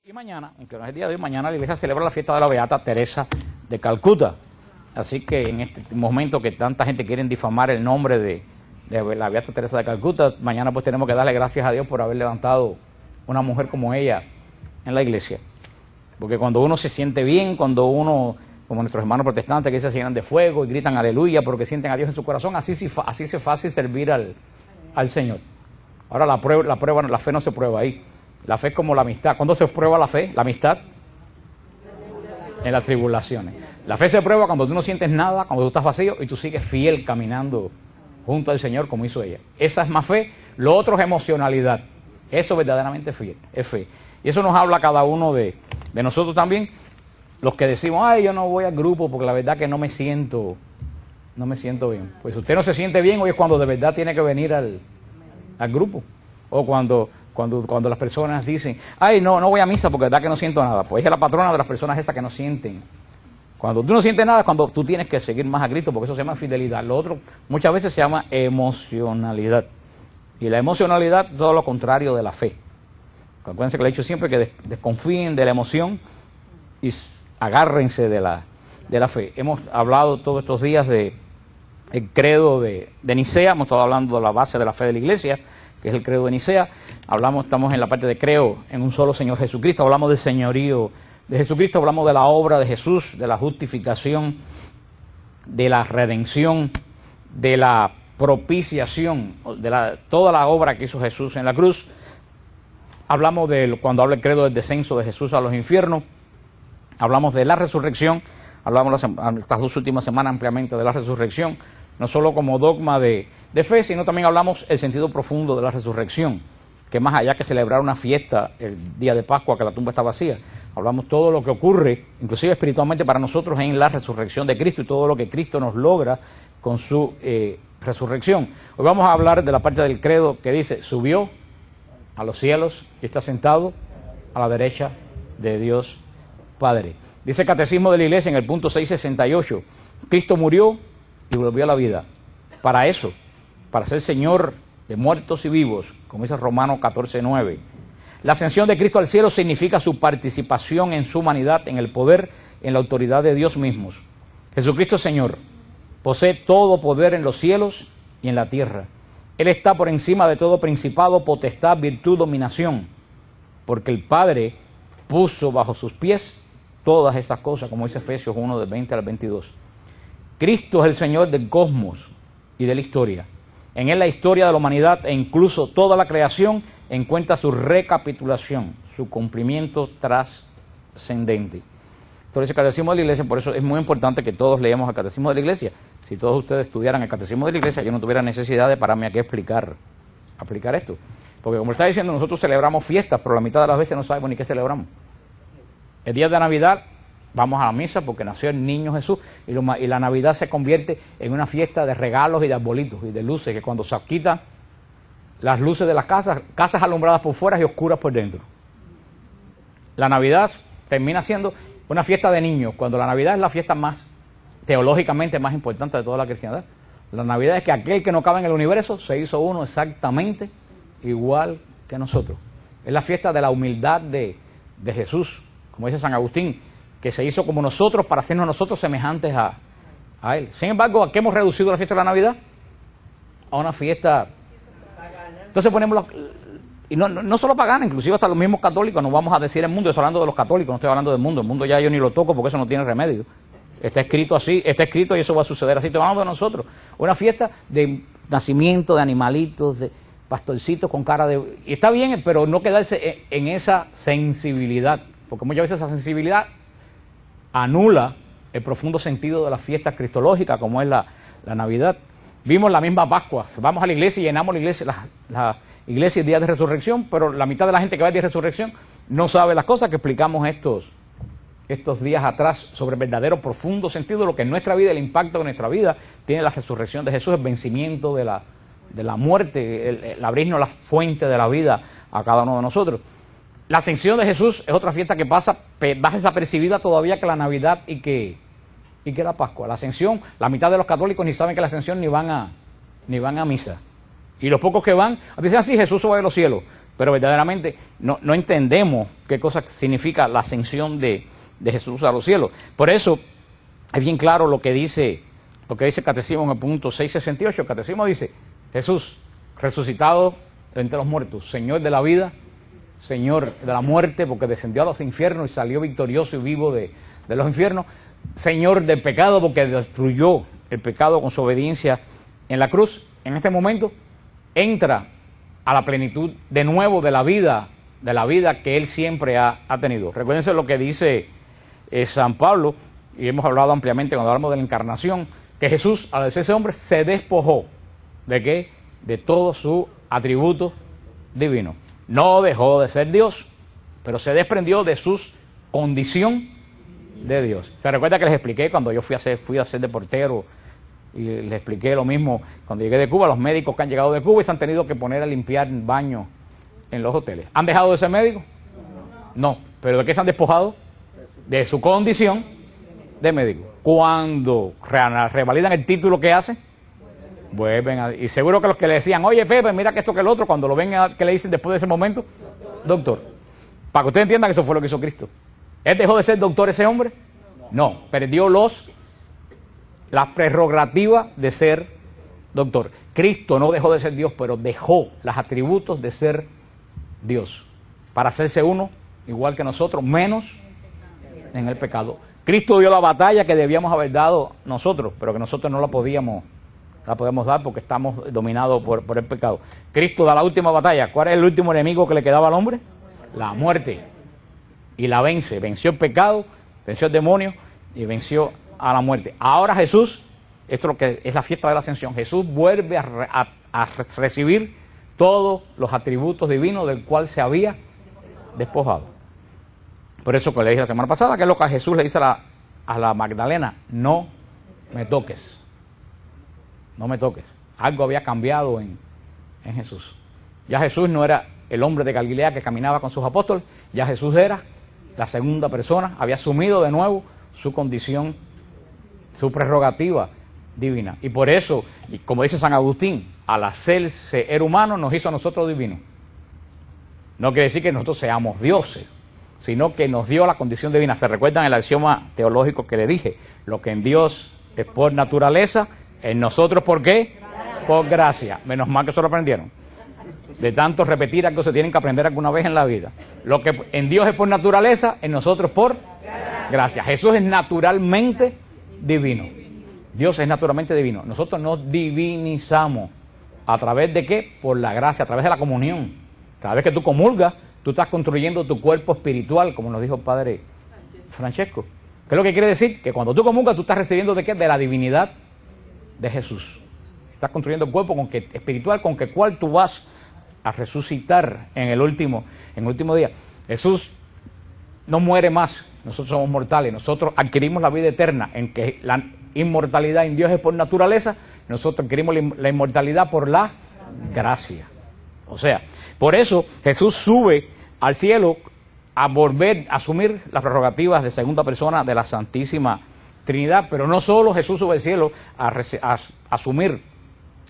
Y mañana, aunque no es el día de hoy, mañana la iglesia celebra la fiesta de la Beata Teresa de Calcuta. Así que en este momento que tanta gente quiere difamar el nombre de la Beata Teresa de Calcuta, mañana pues tenemos que darle gracias a Dios por haber levantado una mujer como ella en la iglesia. Porque cuando uno se siente bien, cuando uno, como nuestros hermanos protestantes que se llenan de fuego y gritan aleluya porque sienten a Dios en su corazón, así es fácil servir al Señor. Ahora la fe no se prueba ahí. La fe es como la amistad. ¿Cuándo se prueba la fe? La amistad. En las tribulaciones. La fe se prueba cuando tú no sientes nada, cuando tú estás vacío y tú sigues fiel caminando junto al Señor como hizo ella. Esa es más fe. Lo otro es emocionalidad. Eso verdaderamente es fe. Y eso nos habla cada uno de nosotros también. Los que decimos, ay, yo no voy al grupo porque la verdad que no me siento bien. Pues si usted no se siente bien, hoy es cuando de verdad tiene que venir al grupo. O cuando las personas dicen, ay, no voy a misa porque de verdad que no siento nada. Pues ella es la patrona de las personas esas que no sienten. Cuando tú no sientes nada es cuando tú tienes que seguir más a Cristo, porque eso se llama fidelidad. Lo otro muchas veces se llama emocionalidad. Y la emocionalidad es todo lo contrario de la fe. Acuérdense que le he dicho siempre que desconfíen de la emoción y agárrense de la fe. Hemos hablado todos estos días del credo de Nicea, hemos estado hablando de la base de la fe de la iglesia, que es el credo de Nicea. Estamos en la parte de creo en un solo Señor Jesucristo, hablamos del señorío de Jesucristo, hablamos de la obra de Jesús, de la justificación, de la redención, de la propiciación, toda la obra que hizo Jesús en la cruz. Hablamos cuando habla el credo del descenso de Jesús a los infiernos, hablamos de la resurrección, hablamos estas 2 últimas semanas ampliamente de la resurrección, no solo como dogma de fe, sino también hablamos el sentido profundo de la resurrección, que más allá que celebrar una fiesta el día de Pascua, que la tumba está vacía, hablamos todo lo que ocurre, inclusive espiritualmente para nosotros, en la resurrección de Cristo y todo lo que Cristo nos logra con su resurrección. Hoy vamos a hablar de la parte del credo que dice, subió a los cielos y está sentado a la derecha de Dios Padre. Dice el Catecismo de la Iglesia en el punto 668, Cristo murió y volvió a la vida. Para eso, para ser Señor de muertos y vivos, como dice Romanos 14:9. La ascensión de Cristo al cielo significa su participación en su humanidad, en el poder, en la autoridad de Dios mismos. Jesucristo Señor posee todo poder en los cielos y en la tierra. Él está por encima de todo principado, potestad, virtud, dominación, porque el Padre puso bajo sus pies todas estas cosas, como dice Efesios 1, del 20 al 22. Cristo es el Señor del cosmos y de la historia. En Él la historia de la humanidad e incluso toda la creación encuentra su recapitulación, su cumplimiento trascendente. Entonces el Catecismo de la Iglesia, por eso es muy importante que todos leamos el Catecismo de la Iglesia. Si todos ustedes estudiaran el Catecismo de la Iglesia, yo no tuviera necesidad de pararme aquí a explicar esto. Porque como está diciendo, nosotros celebramos fiestas, pero la mitad de las veces no sabemos ni qué celebramos. El día de Navidad vamos a la misa porque nació el niño Jesús y la Navidad se convierte en una fiesta de regalos y de arbolitos y de luces, que cuando se quitan las luces de las casas alumbradas por fuera y oscuras por dentro. La Navidad termina siendo una fiesta de niños, cuando la Navidad es la fiesta más teológicamente más importante de toda la cristiandad. La Navidad es que aquel que no cabe en el universo se hizo uno exactamente igual que nosotros. Es la fiesta de la humildad de Jesús, como dice San Agustín, que se hizo como nosotros para hacernos nosotros semejantes a Él. Sin embargo, ¿a qué hemos reducido la fiesta de la Navidad? A una fiesta. Entonces ponemos y no solo pagana, inclusive hasta los mismos católicos, nos vamos a decir el mundo, yo estoy hablando de los católicos, no estoy hablando del mundo. El mundo ya yo ni lo toco porque eso no tiene remedio. Está escrito así, está escrito y eso va a suceder así. Estoy hablando de nosotros. Una fiesta de nacimiento, de animalitos, de pastorcitos con cara de. Y está bien, pero no quedarse en esa sensibilidad, porque muchas veces esa sensibilidad anula el profundo sentido de las fiestas cristológicas, como es la Navidad. Vimos la misma Pascua, vamos a la iglesia y llenamos la iglesia el día de resurrección, pero la mitad de la gente que va el día de resurrección no sabe las cosas que explicamos estos días atrás sobre el verdadero profundo sentido de lo que en nuestra vida, el impacto de nuestra vida tiene la resurrección de Jesús, el vencimiento de la muerte, el abrirnos la fuente de la vida a cada uno de nosotros. La ascensión de Jesús es otra fiesta que pasa desapercibida todavía que la Navidad y que la Pascua. La ascensión, la mitad de los católicos ni saben que la ascensión ni van a misa. Y los pocos que van, dicen así, Jesús sube a los cielos. pero verdaderamente no entendemos qué cosa significa la ascensión de Jesús a los cielos. Por eso es bien claro lo que dice el Catecismo en el punto 668. El Catecismo dice: Jesús, resucitado entre los muertos, Señor de la vida, Señor de la muerte, porque descendió a los infiernos y salió victorioso y vivo de los infiernos, Señor del pecado, porque destruyó el pecado con su obediencia en la cruz. En este momento entra a la plenitud de nuevo de la vida que Él siempre ha tenido. Recuérdense lo que dice San Pablo, y hemos hablado ampliamente cuando hablamos de la encarnación, que Jesús, al ser ese hombre, se despojó ¿de qué? De todo su atributo divino. No dejó de ser Dios, pero se desprendió de su condición de Dios. ¿Se recuerda que les expliqué cuando yo fui a ser de portero? Y les expliqué lo mismo cuando llegué de Cuba, los médicos que han llegado de Cuba y se han tenido que poner a limpiar baños en los hoteles. ¿Han dejado de ser médicos? No. ¿Pero de qué se han despojado? De su condición de médico. Cuando revalidan el título que hacen, vuelven y seguro que los que le decían, oye Pepe, mira que esto que el otro, cuando lo ven, ¿qué le dicen después de ese momento? Doctor. Para que ustedes entiendan que eso fue lo que hizo Cristo. ¿Él dejó de ser doctor ese hombre? No, perdió las prerrogativas de ser doctor. Cristo no dejó de ser Dios, pero dejó los atributos de ser Dios para hacerse uno igual que nosotros, menos en el pecado. Cristo dio la batalla que debíamos haber dado nosotros, pero que nosotros no la podemos dar porque estamos dominados por el pecado. Cristo da la última batalla. ¿Cuál es el último enemigo que le quedaba al hombre? La muerte. Y la vence. Venció el pecado, venció el demonio y venció a la muerte. Ahora Jesús, esto es lo que es la fiesta de la ascensión, Jesús vuelve a recibir todos los atributos divinos del cual se había despojado. Por eso que le dije la semana pasada, que es lo que Jesús le dice a la Magdalena: no me toques, no me toques. Algo había cambiado en Jesús. Ya Jesús no era el hombre de Galilea que caminaba con sus apóstoles, ya Jesús era la segunda persona, había asumido de nuevo su condición, su prerrogativa divina. Y por eso, y como dice San Agustín, al hacerse ser humano nos hizo a nosotros divinos. No quiere decir que nosotros seamos dioses, sino que nos dio la condición divina. ¿Se recuerdan el axioma teológico que le dije? Lo que en Dios es por naturaleza, en nosotros ¿por qué? Por gracia. Menos mal que eso lo aprendieron. De tanto repetir algo se tienen que aprender alguna vez en la vida. Lo que en Dios es por naturaleza, en nosotros por gracia. Jesús es naturalmente divino. Dios es naturalmente divino. Nosotros nos divinizamos. ¿A través de qué? Por la gracia, a través de la comunión. Cada vez que tú comulgas, tú estás construyendo tu cuerpo espiritual, como nos dijo el Padre Francesco. ¿Qué es lo que quiere decir? Que cuando tú comulgas, tú estás recibiendo ¿de qué? De la divinidad de Jesús. Estás construyendo el cuerpo espiritual con el cual tú vas a resucitar en el último día. Jesús no muere más. Nosotros somos mortales. Nosotros adquirimos la vida eterna, en que la inmortalidad en Dios es por naturaleza. Nosotros adquirimos la inmortalidad por la gracia. O sea, por eso Jesús sube al cielo a volver a asumir las prerrogativas de segunda persona de la Santísima Trinidad. Pero no solo Jesús sube al cielo a asumir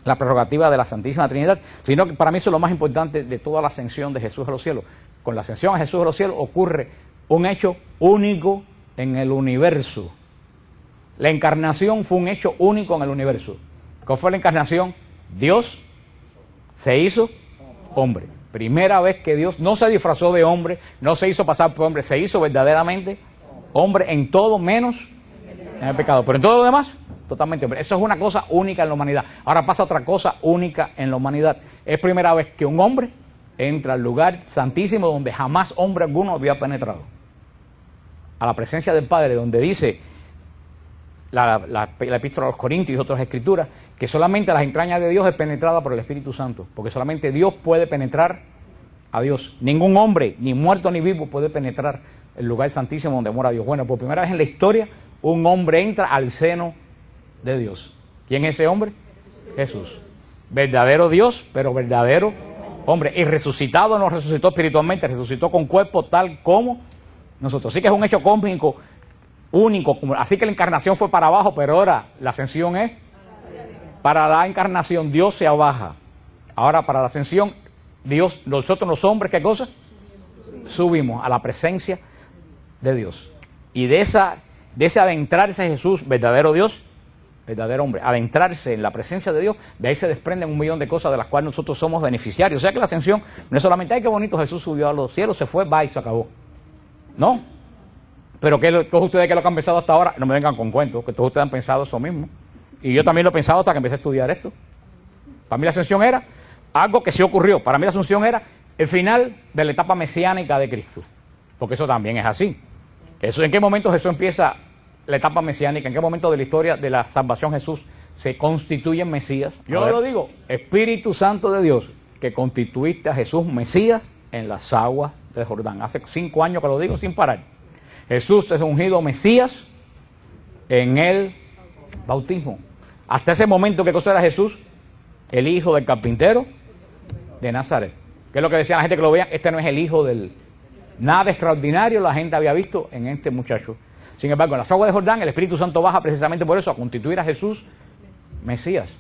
la prerrogativa de la Santísima Trinidad, sino que para mí eso es lo más importante de toda la ascensión de Jesús a los cielos. Con la ascensión a Jesús a los cielos ocurre un hecho único en el universo. La encarnación fue un hecho único en el universo. ¿Cuál fue la encarnación? Dios se hizo hombre. Primera vez que Dios no se disfrazó de hombre, no se hizo pasar por hombre, se hizo verdaderamente hombre en todo menos en el pecado. Pero en todo lo demás, totalmente hombre. Eso es una cosa única en la humanidad. Ahora pasa otra cosa única en la humanidad. Es primera vez que un hombre entra al lugar santísimo donde jamás hombre alguno había penetrado. A la presencia del Padre, donde dice la epístola a los Corintios y otras escrituras, que solamente las entrañas de Dios es penetrada por el Espíritu Santo, porque solamente Dios puede penetrar a Dios. Ningún hombre, ni muerto ni vivo, puede penetrar el lugar santísimo donde mora Dios. Bueno, por primera vez en la historia, un hombre entra al seno de Dios. ¿Quién es ese hombre? Jesús. Verdadero Dios, pero verdadero hombre. Y resucitado, no resucitó espiritualmente, resucitó con cuerpo tal como nosotros. Así que es un hecho cósmico único. Así que la encarnación fue para abajo, pero ahora la ascensión es para la encarnación. Dios se abaja. Ahora para la ascensión Dios, nosotros los hombres, ¿qué cosa? Subimos a la presencia de Dios. Y de ese adentrarse a Jesús, verdadero Dios, verdadero hombre, adentrarse en la presencia de Dios, de ahí se desprenden un millón de cosas de las cuales nosotros somos beneficiarios. O sea que la ascensión no es solamente, ay, qué bonito, Jesús subió a los cielos, se fue, va y se acabó. No. Pero todos ustedes que lo han pensado hasta ahora, no me vengan con cuentos, que todos ustedes han pensado eso mismo. Y yo también lo he pensado hasta que empecé a estudiar esto. Para mí la ascensión era algo que sí ocurrió. Para mí la ascensión era el final de la etapa mesiánica de Cristo. Porque eso también es así. ¿En qué momento Jesús empieza la etapa mesiánica? ¿En qué momento de la historia de la salvación Jesús se constituye en Mesías? Yo lo digo, Espíritu Santo de Dios, que constituiste a Jesús Mesías en las aguas de Jordán. Hace 5 años que lo digo sin parar. Jesús es ungido Mesías en el bautismo. Hasta ese momento, ¿qué cosa era Jesús? El hijo del carpintero de Nazaret. ¿Qué es lo que decía la gente que lo veían? Este no es el hijo del... Nada extraordinario la gente había visto en este muchacho. Sin embargo, en las aguas de Jordán, el Espíritu Santo baja precisamente por eso, a constituir a Jesús Mesías.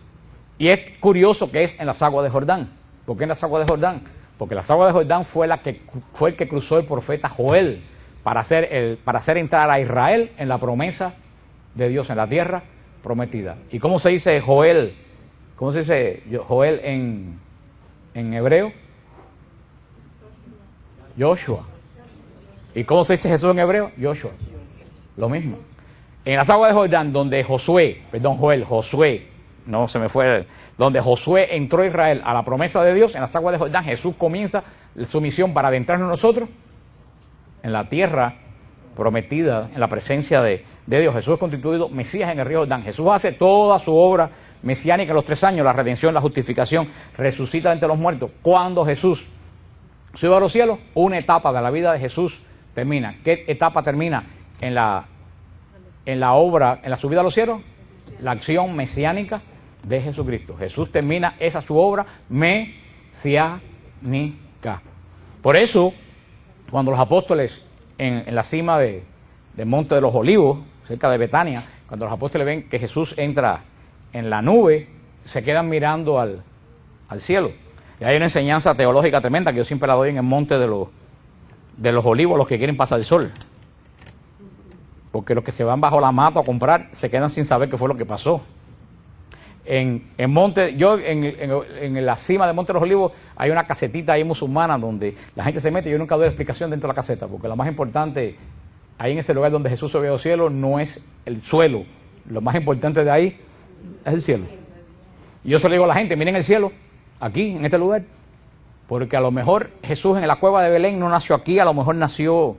Y es curioso que es en las aguas de Jordán. ¿Por qué en las aguas de Jordán? Porque las aguas de Jordán fue el que cruzó el profeta Joel para hacer entrar a Israel en la promesa de Dios, en la tierra prometida. ¿Y cómo se dice Joel? ¿Cómo se dice Joel en hebreo? Joshua. ¿Y cómo se dice Jesús en hebreo? Joshua. Lo mismo. En las aguas de Jordán, donde Josué, donde Josué entró a Israel a la promesa de Dios, en las aguas de Jordán, Jesús comienza su misión para adentrarnos nosotros en la tierra prometida, en la presencia de Dios. Jesús es constituido Mesías en el río Jordán. Jesús hace toda su obra mesiánica en los 3 años, la redención, la justificación, resucita entre los muertos. Cuando Jesús sube a los cielos, una etapa de la vida de Jesús termina. ¿Qué etapa termina en la obra, en la subida a los cielos? La acción mesiánica de Jesucristo. Jesús termina esa su obra mesiánica. Por eso, cuando los apóstoles en la cima del Monte de los Olivos, cerca de Betania, cuando los apóstoles ven que Jesús entra en la nube, se quedan mirando al cielo. Y hay una enseñanza teológica tremenda que yo siempre la doy en el Monte de los Olivos, los que quieren pasar el sol. Porque los que se van bajo la mata a comprar se quedan sin saber qué fue lo que pasó. En la cima del Monte de los Olivos hay una casetita ahí musulmana donde la gente se mete y yo nunca doy explicación dentro de la caseta, porque lo más importante ahí en ese lugar donde Jesús subió al cielo no es el suelo, lo más importante de ahí es el cielo. Y yo se lo digo a la gente, miren el cielo, aquí, en este lugar, porque a lo mejor Jesús en la cueva de Belén no nació aquí, a lo mejor nació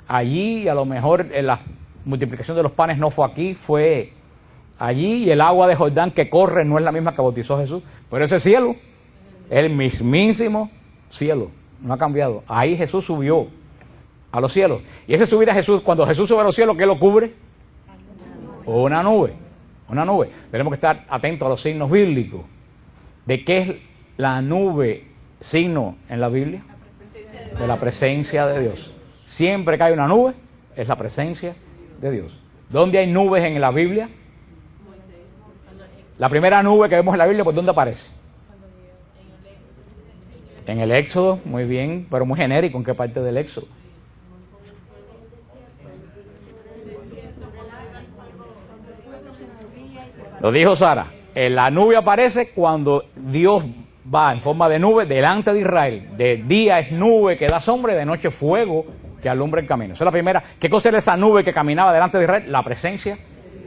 allí, a lo mejor la multiplicación de los panes no fue aquí, fue allí, y el agua de Jordán que corre no es la misma que bautizó Jesús, pero ese cielo, el mismísimo cielo, no ha cambiado. Ahí Jesús subió a los cielos. Y ese subir a Jesús, cuando Jesús sube a los cielos, ¿qué lo cubre? Una nube, una nube. Tenemos que estar atentos a los signos bíblicos. ¿De qué es la nube signo en la Biblia? De la presencia de Dios. Siempre que hay una nube, es la presencia de Dios. ¿Dónde hay nubes en la Biblia? La primera nube que vemos en la Biblia, ¿por dónde aparece? En el Éxodo, muy bien, pero muy genérico. ¿En qué parte del Éxodo? Lo dijo Sara. La nube aparece cuando Dios va en forma de nube delante de Israel. De día es nube que da sombra y de noche fuego que alumbra el camino. Esa es la primera. ¿Qué cosa era esa nube que caminaba delante de Israel? La presencia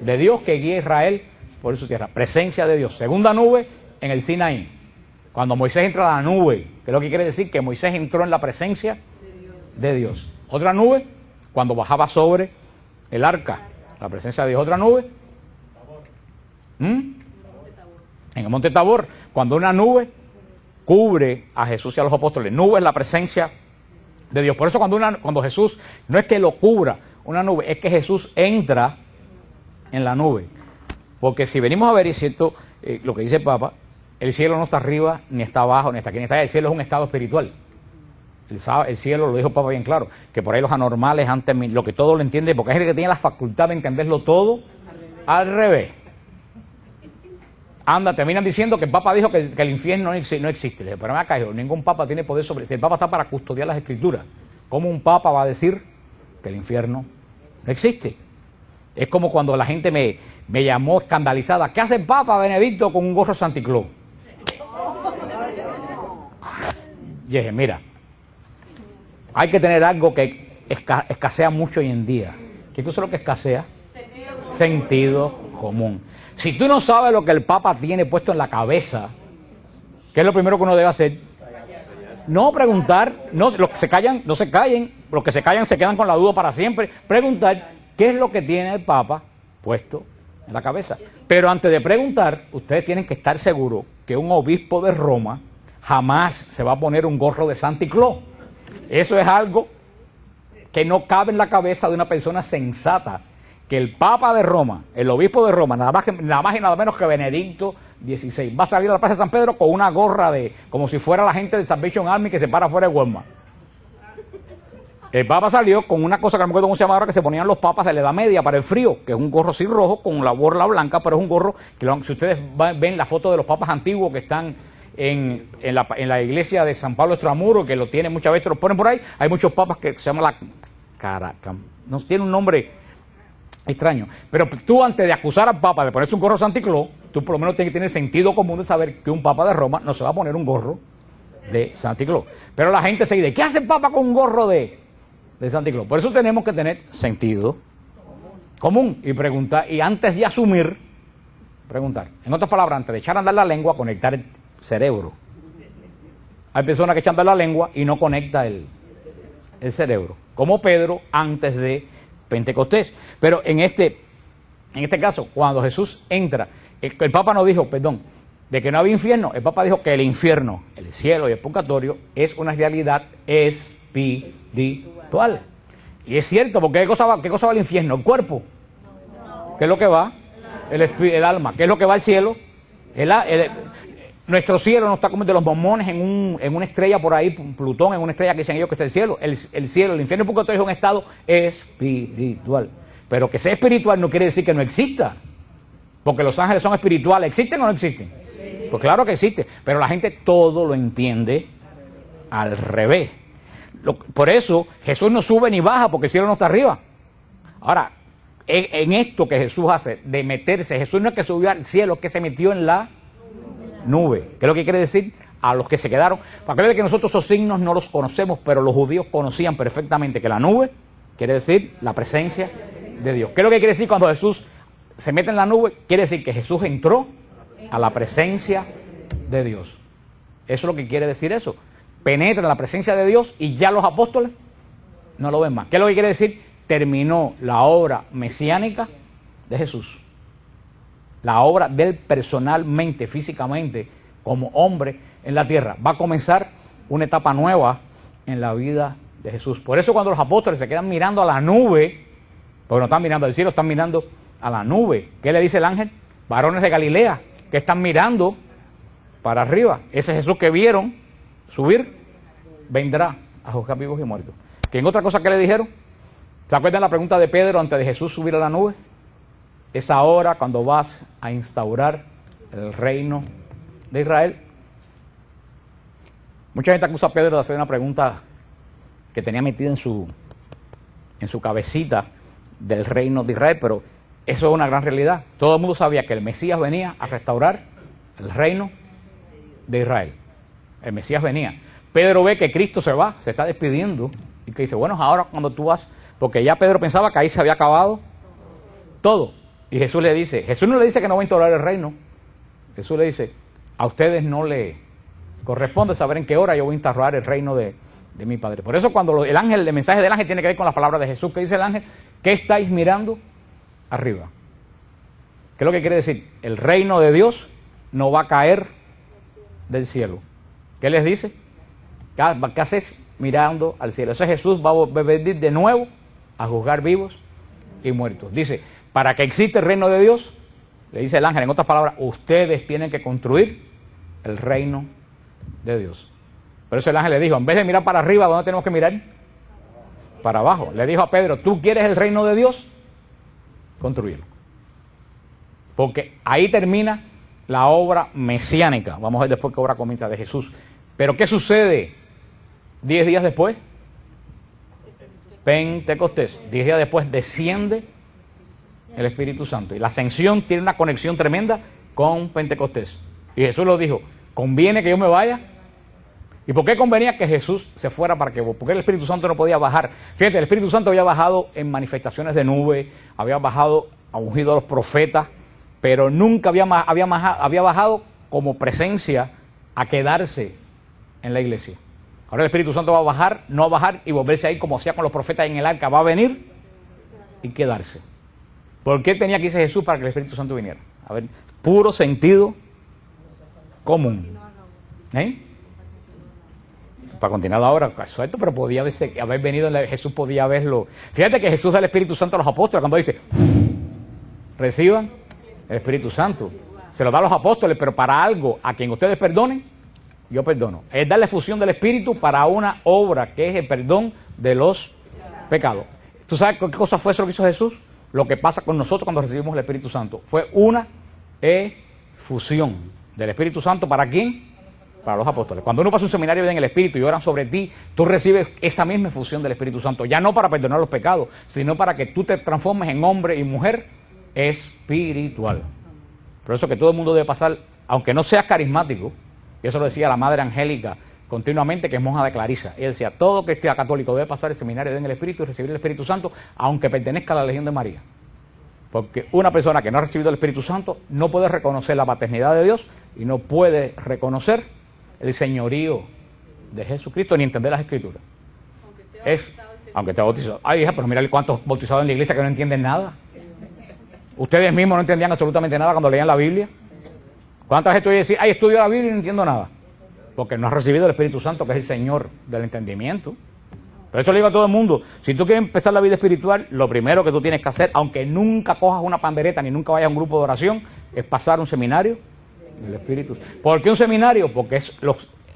de Dios que guía a Israel por su tierra. Presencia de Dios. Segunda nube en el Sinaí. Cuando Moisés entra a la nube, que es lo que quiere decir que Moisés entró en la presencia de Dios. Otra nube, cuando bajaba sobre el arca. La presencia de Dios. Otra nube. En el monte Tabor, cuando una nube cubre a Jesús y a los apóstoles. Nube es la presencia de Dios. Por eso cuando Jesús, no es que lo cubra una nube, es que Jesús entra en la nube. Porque si venimos a ver, y es cierto lo que dice el Papa, el cielo no está arriba, ni está abajo, ni está aquí, ni está allá. El cielo es un estado espiritual. El cielo, lo dijo el Papa bien claro, que por ahí los anormales, antes lo que todo lo entiende, porque es el que tiene la facultad de entenderlo todo al revés. Anda, terminan diciendo que el Papa dijo que el infierno no existe. Le dije, pero me ha caído, ningún Papa tiene poder sobre... Si el Papa está para custodiar las Escrituras, ¿cómo un Papa va a decir que el infierno no existe? Es como cuando la gente me llamó escandalizada. ¿Qué hace el Papa Benedicto con un gorro Santa Claus? Y dije, mira, hay que tener algo que escasea mucho hoy en día. ¿Qué cosa es lo que escasea? Sentido común. Si tú no sabes lo que el Papa tiene puesto en la cabeza, ¿qué es lo primero que uno debe hacer? No preguntar, no, los que se callan, no se callen, los que se callan se quedan con la duda para siempre. Preguntar qué es lo que tiene el Papa puesto en la cabeza. Pero antes de preguntar, ustedes tienen que estar seguros que un obispo de Roma jamás se va a poner un gorro de Santa Claus. Eso es algo que no cabe en la cabeza de una persona sensata. Que el Papa de Roma, el obispo de Roma, nada más y nada menos que Benedicto XVI, va a salir a la Plaza de San Pedro con una gorra como si fuera la gente del Salvation Army que se para fuera de Walmart. El Papa salió con una cosa que no me acuerdo cómo se llama ahora, que se ponían los papas de la Edad Media para el frío, que es un gorro así rojo con la borla blanca, pero es un gorro que si ustedes ven la foto de los papas antiguos que están en la iglesia de San Pablo Extramuro, que lo tienen muchas veces, los ponen por ahí, hay muchos papas que se llaman no tiene un nombre extraño, pero tú antes de acusar al Papa de ponerse un gorro Santa Claus, tú por lo menos tienes que tener sentido común de saber que un Papa de Roma no se va a poner un gorro de Santa Claus. Pero la gente se dice, ¿qué hace el Papa con un gorro de Santa Claus? Por eso tenemos que tener sentido común y preguntar, y antes de asumir, preguntar. En otras palabras, antes de echar a andar la lengua, conectar el cerebro. Hay personas que echan a andar la lengua y no conecta el cerebro, como Pedro antes de Pentecostés. Pero en este caso, cuando Jesús entra, el Papa no dijo, perdón, de que no había infierno, el Papa dijo que el infierno, el cielo y el purgatorio es una realidad espiritual. Y es cierto, porque ¿qué cosa va al infierno? ¿El cuerpo? ¿Qué es lo que va? El alma. ¿Qué es lo que va al cielo? Nuestro cielo no está como el de los mormones en una estrella por ahí, Plutón, en una estrella que dicen ellos que es el cielo. El cielo, el infierno y el purgatorio es un estado espiritual. Pero que sea espiritual no quiere decir que no exista. Porque los ángeles son espirituales. ¿Existen o no existen? Pues claro que existen. Pero la gente todo lo entiende al revés. Por eso Jesús no sube ni baja porque el cielo no está arriba. Ahora, en esto que Jesús hace de meterse, Jesús no es que subió al cielo, es que se metió en la nube. ¿Qué es lo que quiere decir? A los que se quedaron. Para que nosotros esos signos no los conocemos, pero los judíos conocían perfectamente que la nube quiere decir la presencia de Dios. ¿Qué es lo que quiere decir cuando Jesús se mete en la nube? Quiere decir que Jesús entró a la presencia de Dios. Eso es lo que quiere decir eso. Penetra en la presencia de Dios y ya los apóstoles no lo ven más. ¿Qué es lo que quiere decir? Terminó la obra mesiánica de Jesús. La obra de él personalmente, físicamente, como hombre en la tierra. Va a comenzar una etapa nueva en la vida de Jesús. Por eso cuando los apóstoles se quedan mirando a la nube, porque no están mirando al cielo, están mirando a la nube. ¿Qué le dice el ángel? Varones de Galilea, que están mirando para arriba. Ese Jesús que vieron subir, vendrá a juzgar vivos y muertos. ¿Que en otra cosa que le dijeron? ¿Se acuerdan la pregunta de Pedro antes de Jesús subir a la nube? Es ahora cuando vas a instaurar el reino de Israel. Mucha gente acusa a Pedro de hacer una pregunta que tenía metida en su cabecita del reino de Israel, pero eso es una gran realidad. Todo el mundo sabía que el Mesías venía a restaurar el reino de Israel. El Mesías venía. Pedro ve que Cristo se va, se está despidiendo, y que dice, bueno, ahora cuando tú vas, porque ya Pedro pensaba que ahí se había acabado todo. Y Jesús le dice, Jesús no le dice que no va a instaurar el reino. Jesús le dice, a ustedes no le corresponde saber en qué hora yo voy a instaurar el reino de mi Padre. Por eso cuando el mensaje del ángel tiene que ver con las palabras de Jesús, que dice el ángel, ¿qué estáis mirando arriba? ¿Qué es lo que quiere decir? El reino de Dios no va a caer del cielo. ¿Qué les dice? ¿Qué haces mirando al cielo? Ese Jesús va a venir de nuevo a juzgar vivos y muertos. Dice, para que exista el reino de Dios, le dice el ángel, en otras palabras, ustedes tienen que construir el reino de Dios. Por eso el ángel le dijo, en vez de mirar para arriba, ¿dónde tenemos que mirar? Para abajo. Le dijo a Pedro, ¿tú quieres el reino de Dios? Construirlo. Porque ahí termina la obra mesiánica. Vamos a ver después qué obra comienza de Jesús. Pero ¿qué sucede 10 días después? Pentecostés. 10 días después desciende el Espíritu Santo. Y la ascensión tiene una conexión tremenda con Pentecostés. Y Jesús lo dijo, ¿conviene que yo me vaya? ¿Y por qué convenía que Jesús se fuera para que vos? Porque el Espíritu Santo no podía bajar. Fíjate, el Espíritu Santo había bajado en manifestaciones de nube, había bajado, ha ungido a los profetas, pero nunca había bajado como presencia a quedarse en la iglesia. Ahora el Espíritu Santo va a bajar, no va a bajar y volverse ahí como hacía con los profetas en el arca, va a venir y quedarse. ¿Por qué tenía que irse Jesús para que el Espíritu Santo viniera? A ver, puro sentido común. Para continuar ahora, suelto, pero podía haber venido, Jesús podía verlo. Fíjate que Jesús da el Espíritu Santo a los apóstoles cuando dice, reciban el Espíritu Santo. Se lo da a los apóstoles, pero para algo a quien ustedes perdonen, yo perdono. Es darle fusión del Espíritu para una obra que es el perdón de los pecados. ¿Tú sabes qué cosa fue eso lo que hizo Jesús? Lo que pasa con nosotros cuando recibimos el Espíritu Santo. Fue una fusión del Espíritu Santo. ¿Para quién? Para los apóstoles. Cuando uno pasa un seminario en el Espíritu y oran sobre ti, tú recibes esa misma fusión del Espíritu Santo. Ya no para perdonar los pecados, sino para que tú te transformes en hombre y mujer espiritual. Por eso que todo el mundo debe pasar, aunque no seas carismático, y eso lo decía la Madre Angélica continuamente, que es monja de Clarisa. Ella decía, todo que esté católico debe pasar el seminario en el Espíritu y recibir el Espíritu Santo, aunque pertenezca a la Legión de María. Porque una persona que no ha recibido el Espíritu Santo no puede reconocer la paternidad de Dios y no puede reconocer el señorío de Jesucristo ni entender las Escrituras. Aunque te bautizado. Ay, hija, pero mira cuántos bautizados en la iglesia que no entienden nada. Ustedes mismos no entendían absolutamente nada cuando leían la Biblia. ¿Cuánta gente oye decir, ay, estudio la Biblia y no entiendo nada? Porque no has recibido el Espíritu Santo, que es el Señor del entendimiento. Por eso le digo a todo el mundo, si tú quieres empezar la vida espiritual, lo primero que tú tienes que hacer, aunque nunca cojas una pandereta ni nunca vayas a un grupo de oración, es pasar un seminario del Espíritu. ¿Por qué un seminario? Porque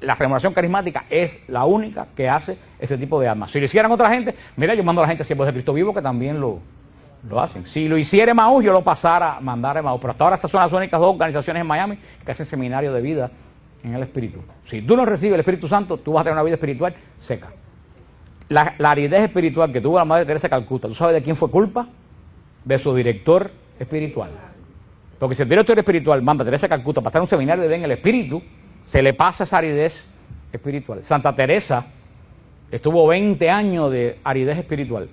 la renovación carismática es la única que hace ese tipo de armas. Si lo hicieran otra gente, mira, yo mando a la gente a Siervos de Cristo Vivo que también lo hacen. Si lo hiciera Emaús, yo lo pasara a mandar a Emaús. Pero hasta ahora estas son las únicas dos organizaciones en Miami que hacen seminario de vida en el Espíritu. Si tú no recibes el Espíritu Santo, tú vas a tener una vida espiritual seca. La aridez espiritual que tuvo la Madre Teresa de Calcuta, ¿tú sabes de quién fue culpa? De su director espiritual. Porque si el director espiritual manda a Teresa de Calcuta a pasar un seminario de vida en el Espíritu, se le pasa esa aridez espiritual. Santa Teresa estuvo 20 años de aridez espiritual,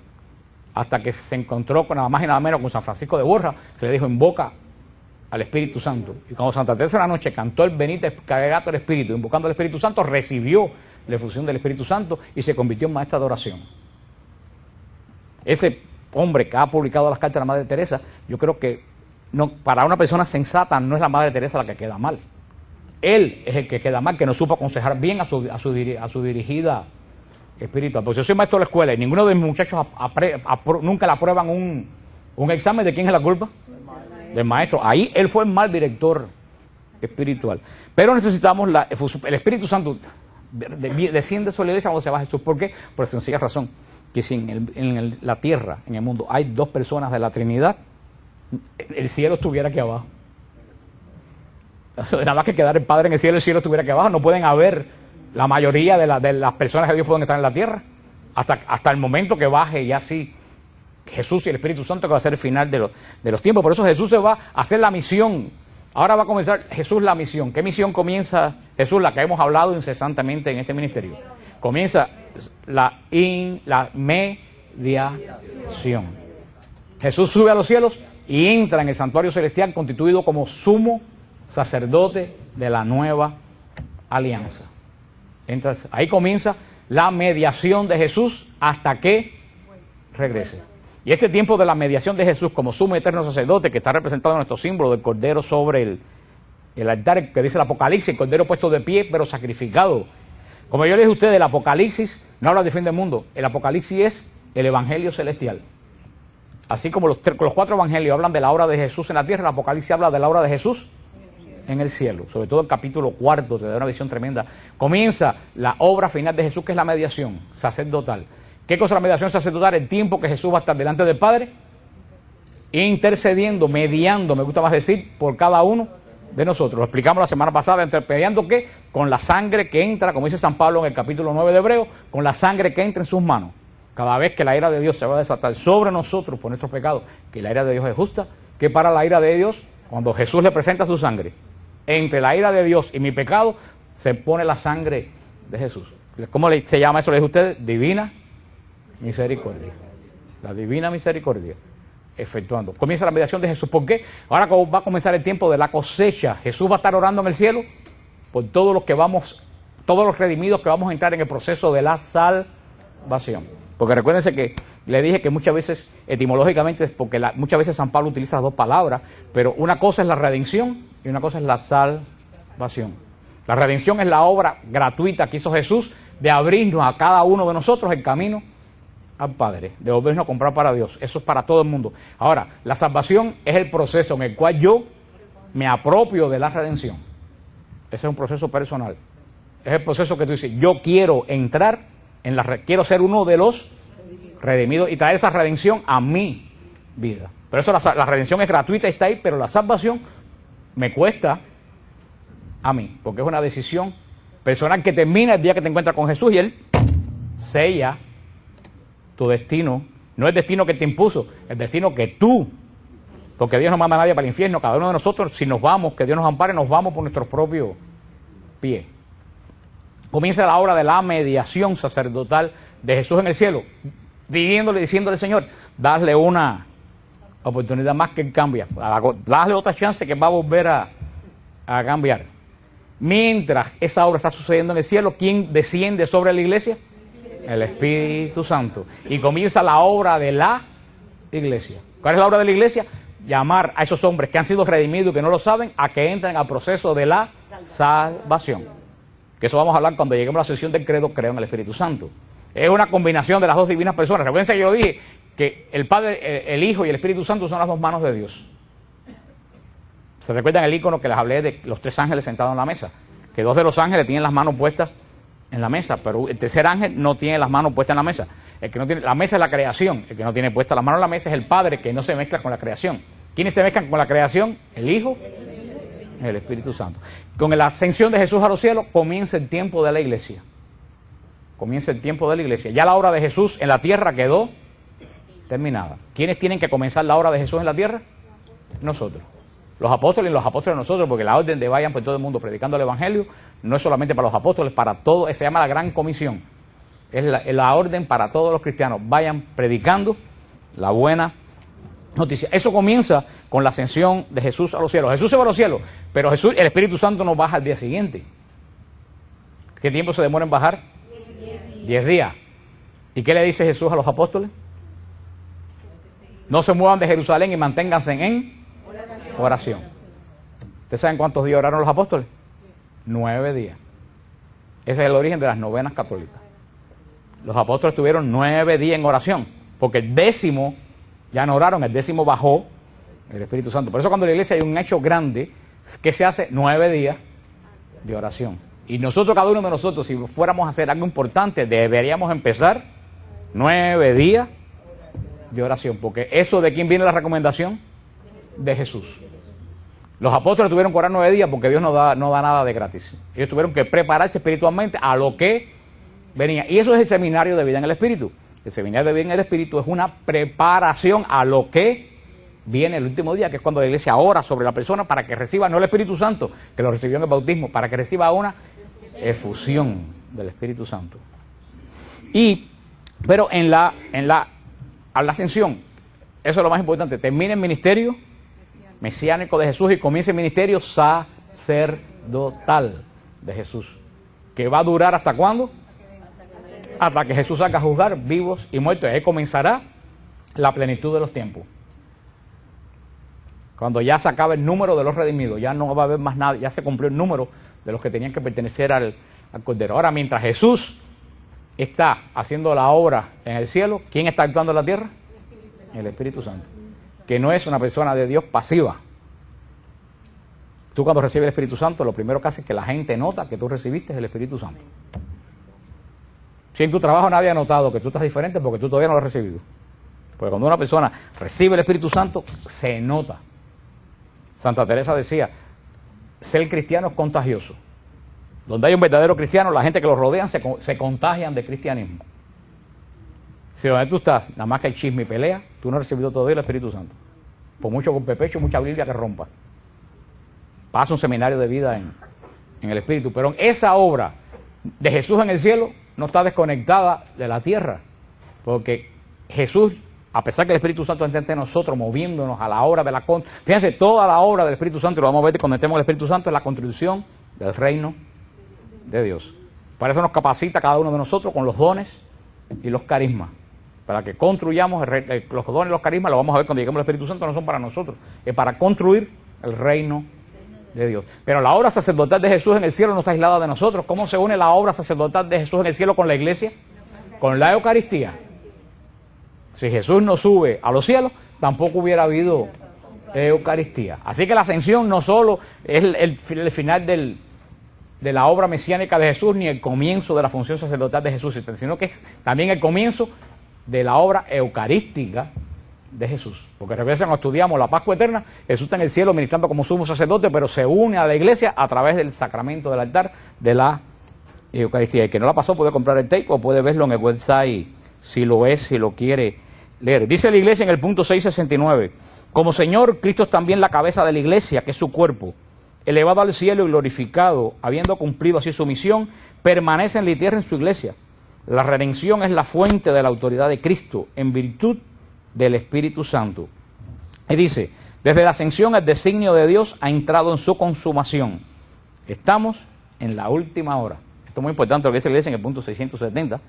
hasta que se encontró con nada más y nada menos con San Francisco de Borja, que le dijo, invoca al Espíritu Santo. Y cuando Santa Teresa una noche cantó el Benite Cargato el Espíritu, invocando al Espíritu Santo, recibió la efusión del Espíritu Santo y se convirtió en maestra de oración. Ese hombre que ha publicado las cartas de la Madre Teresa, yo creo que no, para una persona sensata no es la Madre Teresa la que queda mal. Él es el que queda mal, que no supo aconsejar bien a su dirigida espiritual. Pues yo soy maestro de la escuela y ninguno de mis muchachos nunca le aprueban un examen. ¿De quién es la culpa? Del maestro. Ahí él fue el mal director espiritual. Pero necesitamos el Espíritu Santo desciende sobre la iglesia cuando se va Jesús. ¿Por qué? Por sencilla razón, que si en la tierra, en el mundo, hay dos personas de la Trinidad, el cielo estuviera aquí abajo. Nada más que quedar el Padre en el cielo estuviera aquí abajo. No pueden haber la mayoría de las personas de Dios pueden estar en la tierra hasta el momento que baje ya sí Jesús y el Espíritu Santo, que va a ser el final de los tiempos. Por eso Jesús se va a hacer la misión. Ahora va a comenzar Jesús la misión. ¿Qué misión comienza Jesús? La que hemos hablado incesantemente en este ministerio. Comienza la mediación. Jesús sube a los cielos y entra en el santuario celestial constituido como sumo sacerdote de la nueva alianza. Ahí comienza la mediación de Jesús hasta que regrese. Y este tiempo de la mediación de Jesús como sumo y eterno sacerdote, que está representado en nuestro símbolo del cordero sobre el altar, que dice el Apocalipsis, el cordero puesto de pie, pero sacrificado. Como yo les dije a ustedes, el Apocalipsis no habla de fin del mundo. El Apocalipsis es el Evangelio celestial. Así como los cuatro evangelios hablan de la obra de Jesús en la tierra, el Apocalipsis habla de la obra de Jesús en el cielo. Sobre todo el capítulo 4 te da una visión tremenda. Comienza la obra final de Jesús, que es la mediación sacerdotal. ¿Qué cosa es la mediación sacerdotal? El tiempo que Jesús va a estar delante del Padre, intercediendo, mediando, me gusta más decir, por cada uno de nosotros. Lo explicamos la semana pasada, interpretando que con la sangre que entra, como dice San Pablo en el capítulo 9 de Hebreos, con la sangre que entra en sus manos. Cada vez que la ira de Dios se va a desatar sobre nosotros por nuestros pecados, que la ira de Dios es justa, que para la ira de Dios, cuando Jesús le presenta su sangre, entre la ira de Dios y mi pecado, se pone la sangre de Jesús. ¿Cómo se llama eso? Le dije a ustedes, divina misericordia. La divina misericordia. Efectuando. Comienza la mediación de Jesús. ¿Por qué? Ahora va a comenzar el tiempo de la cosecha. Jesús va a estar orando en el cielo por todos los redimidos que vamos a entrar en el proceso de la salvación. Porque recuérdense que le dije que muchas veces, etimológicamente, porque muchas veces San Pablo utiliza las dos palabras, pero una cosa es la redención y una cosa es la salvación. La redención es la obra gratuita que hizo Jesús de abrirnos a cada uno de nosotros el camino al Padre, de volvernos a comprar para Dios. Eso es para todo el mundo. Ahora, la salvación es el proceso en el cual yo me apropio de la redención. Ese es un proceso personal. Es el proceso que tú dices, yo quiero entrar quiero ser uno de los redimidos y traer esa redención a mi vida. Pero eso la redención es gratuita y está ahí, pero la salvación me cuesta a mí, porque es una decisión personal que termina el día que te encuentras con Jesús y Él sella tu destino. No es destino que te impuso, es destino que tú, porque Dios no manda a nadie para el infierno. Cada uno de nosotros, si nos vamos, que Dios nos ampare, nos vamos por nuestros propios pies. Comienza la obra de la mediación sacerdotal de Jesús en el cielo, diciéndole al Señor, dale una oportunidad más que Él cambia, dale otra chance que va a volver a cambiar. Mientras esa obra está sucediendo en el cielo, ¿quién desciende sobre la iglesia? El Espíritu Santo. Y comienza la obra de la iglesia. ¿Cuál es la obra de la iglesia? Llamar a esos hombres que han sido redimidos y que no lo saben, a que entren al proceso de la salvación. Que eso vamos a hablar cuando lleguemos a la sesión del credo, creo en el Espíritu Santo. Es una combinación de las dos divinas personas. Recuerden que yo dije que el Padre, el Hijo y el Espíritu Santo son las dos manos de Dios. ¿Se recuerdan el icono que les hablé de los tres ángeles sentados en la mesa? Que dos de los ángeles tienen las manos puestas en la mesa, pero el tercer ángel no tiene las manos puestas en la mesa. El que no tiene, la mesa es la creación, el que no tiene puestas las manos en la mesa es el Padre, que no se mezcla con la creación. ¿Quiénes se mezclan con la creación? El Hijo y el Espíritu Santo. Con la ascensión de Jesús a los cielos comienza el tiempo de la iglesia. Comienza el tiempo de la iglesia. Ya la obra de Jesús en la tierra quedó terminada. ¿Quiénes tienen que comenzar la obra de Jesús en la tierra? Nosotros. Los apóstoles y los apóstoles nosotros, porque la orden de vayan por todo el mundo predicando el Evangelio no es solamente para los apóstoles, para todo, se llama la Gran Comisión. Es la orden para todos los cristianos. Vayan predicando la buena noticia. Eso comienza con la ascensión de Jesús a los cielos. Jesús se va a los cielos, pero el Espíritu Santo nos baja al día siguiente. ¿Qué tiempo se demora en bajar? 10 días. ¿Y qué le dice Jesús a los apóstoles? No se muevan de Jerusalén y manténganse en oración. ¿Ustedes saben cuántos días oraron los apóstoles? 9 días. Ese es el origen de las novenas católicas. Los apóstoles tuvieron 9 días en oración, porque el 10º ya no oraron, el 10º bajó el Espíritu Santo. Por eso cuando en la iglesia hay un hecho grande, ¿qué se hace? 9 días de oración. Y nosotros, cada uno de nosotros, si fuéramos a hacer algo importante, deberíamos empezar 9 días de oración, porque eso, ¿de quién viene la recomendación? De Jesús. Los apóstoles tuvieron que orar 9 días porque Dios no da nada de gratis. Ellos tuvieron que prepararse espiritualmente a lo que venía. Y eso es el seminario de vida en el Espíritu. El seminario de vida en el Espíritu es una preparación a lo que viene el último día, que es cuando la iglesia ora sobre la persona para que reciba, no el Espíritu Santo, que lo recibió en el bautismo, para que reciba una efusión del Espíritu Santo. Pero a la ascensión, eso es lo más importante, termina el ministerio mesiánico de Jesús y comienza el ministerio sacerdotal de Jesús, que va a durar ¿hasta cuándo? Hasta que Jesús salga a juzgar vivos y muertos. Ahí comenzará la plenitud de los tiempos. Cuando ya se acabe el número de los redimidos, ya no va a haber más nada, ya se cumplió el número de los que tenían que pertenecer al Cordero. Ahora, mientras Jesús está haciendo la obra en el cielo, ¿quién está actuando en la tierra? El Espíritu Santo, que no es una persona de Dios pasiva. Tú cuando recibes el Espíritu Santo, lo primero que hace es que la gente nota que tú recibiste es el Espíritu Santo. Si en tu trabajo nadie ha notado que tú estás diferente porque tú todavía no lo has recibido. Porque cuando una persona recibe el Espíritu Santo, se nota. Santa Teresa decía, ser cristiano es contagioso. Donde hay un verdadero cristiano, la gente que los rodea se contagian de cristianismo. Si donde tú estás, nada más que hay chisme y pelea, tú no has recibido todavía el Espíritu Santo. Por mucho golpe pecho, mucha Biblia que rompa. Pasa un seminario de vida en el Espíritu. Pero esa obra de Jesús en el cielo no está desconectada de la tierra. Porque Jesús, a pesar que el Espíritu Santo está entre nosotros, moviéndonos a la obra de la... Fíjense, toda la obra del Espíritu Santo, y lo vamos a ver cuando estemos en el Espíritu Santo, es la construcción del reino de Dios. Para eso nos capacita cada uno de nosotros con los dones y los carismas. Para que construyamos los dones y los carismas, lo vamos a ver cuando lleguemos al Espíritu Santo, no son para nosotros, es para construir el reino de Dios. Pero la obra sacerdotal de Jesús en el cielo no está aislada de nosotros. ¿Cómo se une la obra sacerdotal de Jesús en el cielo con la iglesia? Con la Eucaristía. Si Jesús no sube a los cielos, tampoco hubiera habido Eucaristía. Así que la ascensión no solo es el final de la obra mesiánica de Jesús, ni el comienzo de la función sacerdotal de Jesús, sino que es también el comienzo de la obra eucarística de Jesús. Porque regresa cuando estudiamos la Pascua Eterna, Jesús está en el cielo ministrando como sumo sacerdote, pero se une a la iglesia a través del sacramento del altar de la Eucaristía. El que no la pasó puede comprar el tape o puede verlo en el website si lo es, si lo quiere leer. Dice la iglesia en el punto 669, como Señor, Cristo es también la cabeza de la iglesia, que es su cuerpo, elevado al cielo y glorificado, habiendo cumplido así su misión, permanece en la tierra en su iglesia. La redención es la fuente de la autoridad de Cristo, en virtud del Espíritu Santo. Y dice, desde la ascensión el designio de Dios ha entrado en su consumación. Estamos en la última hora. Esto es muy importante lo que dice la iglesia en el punto 670.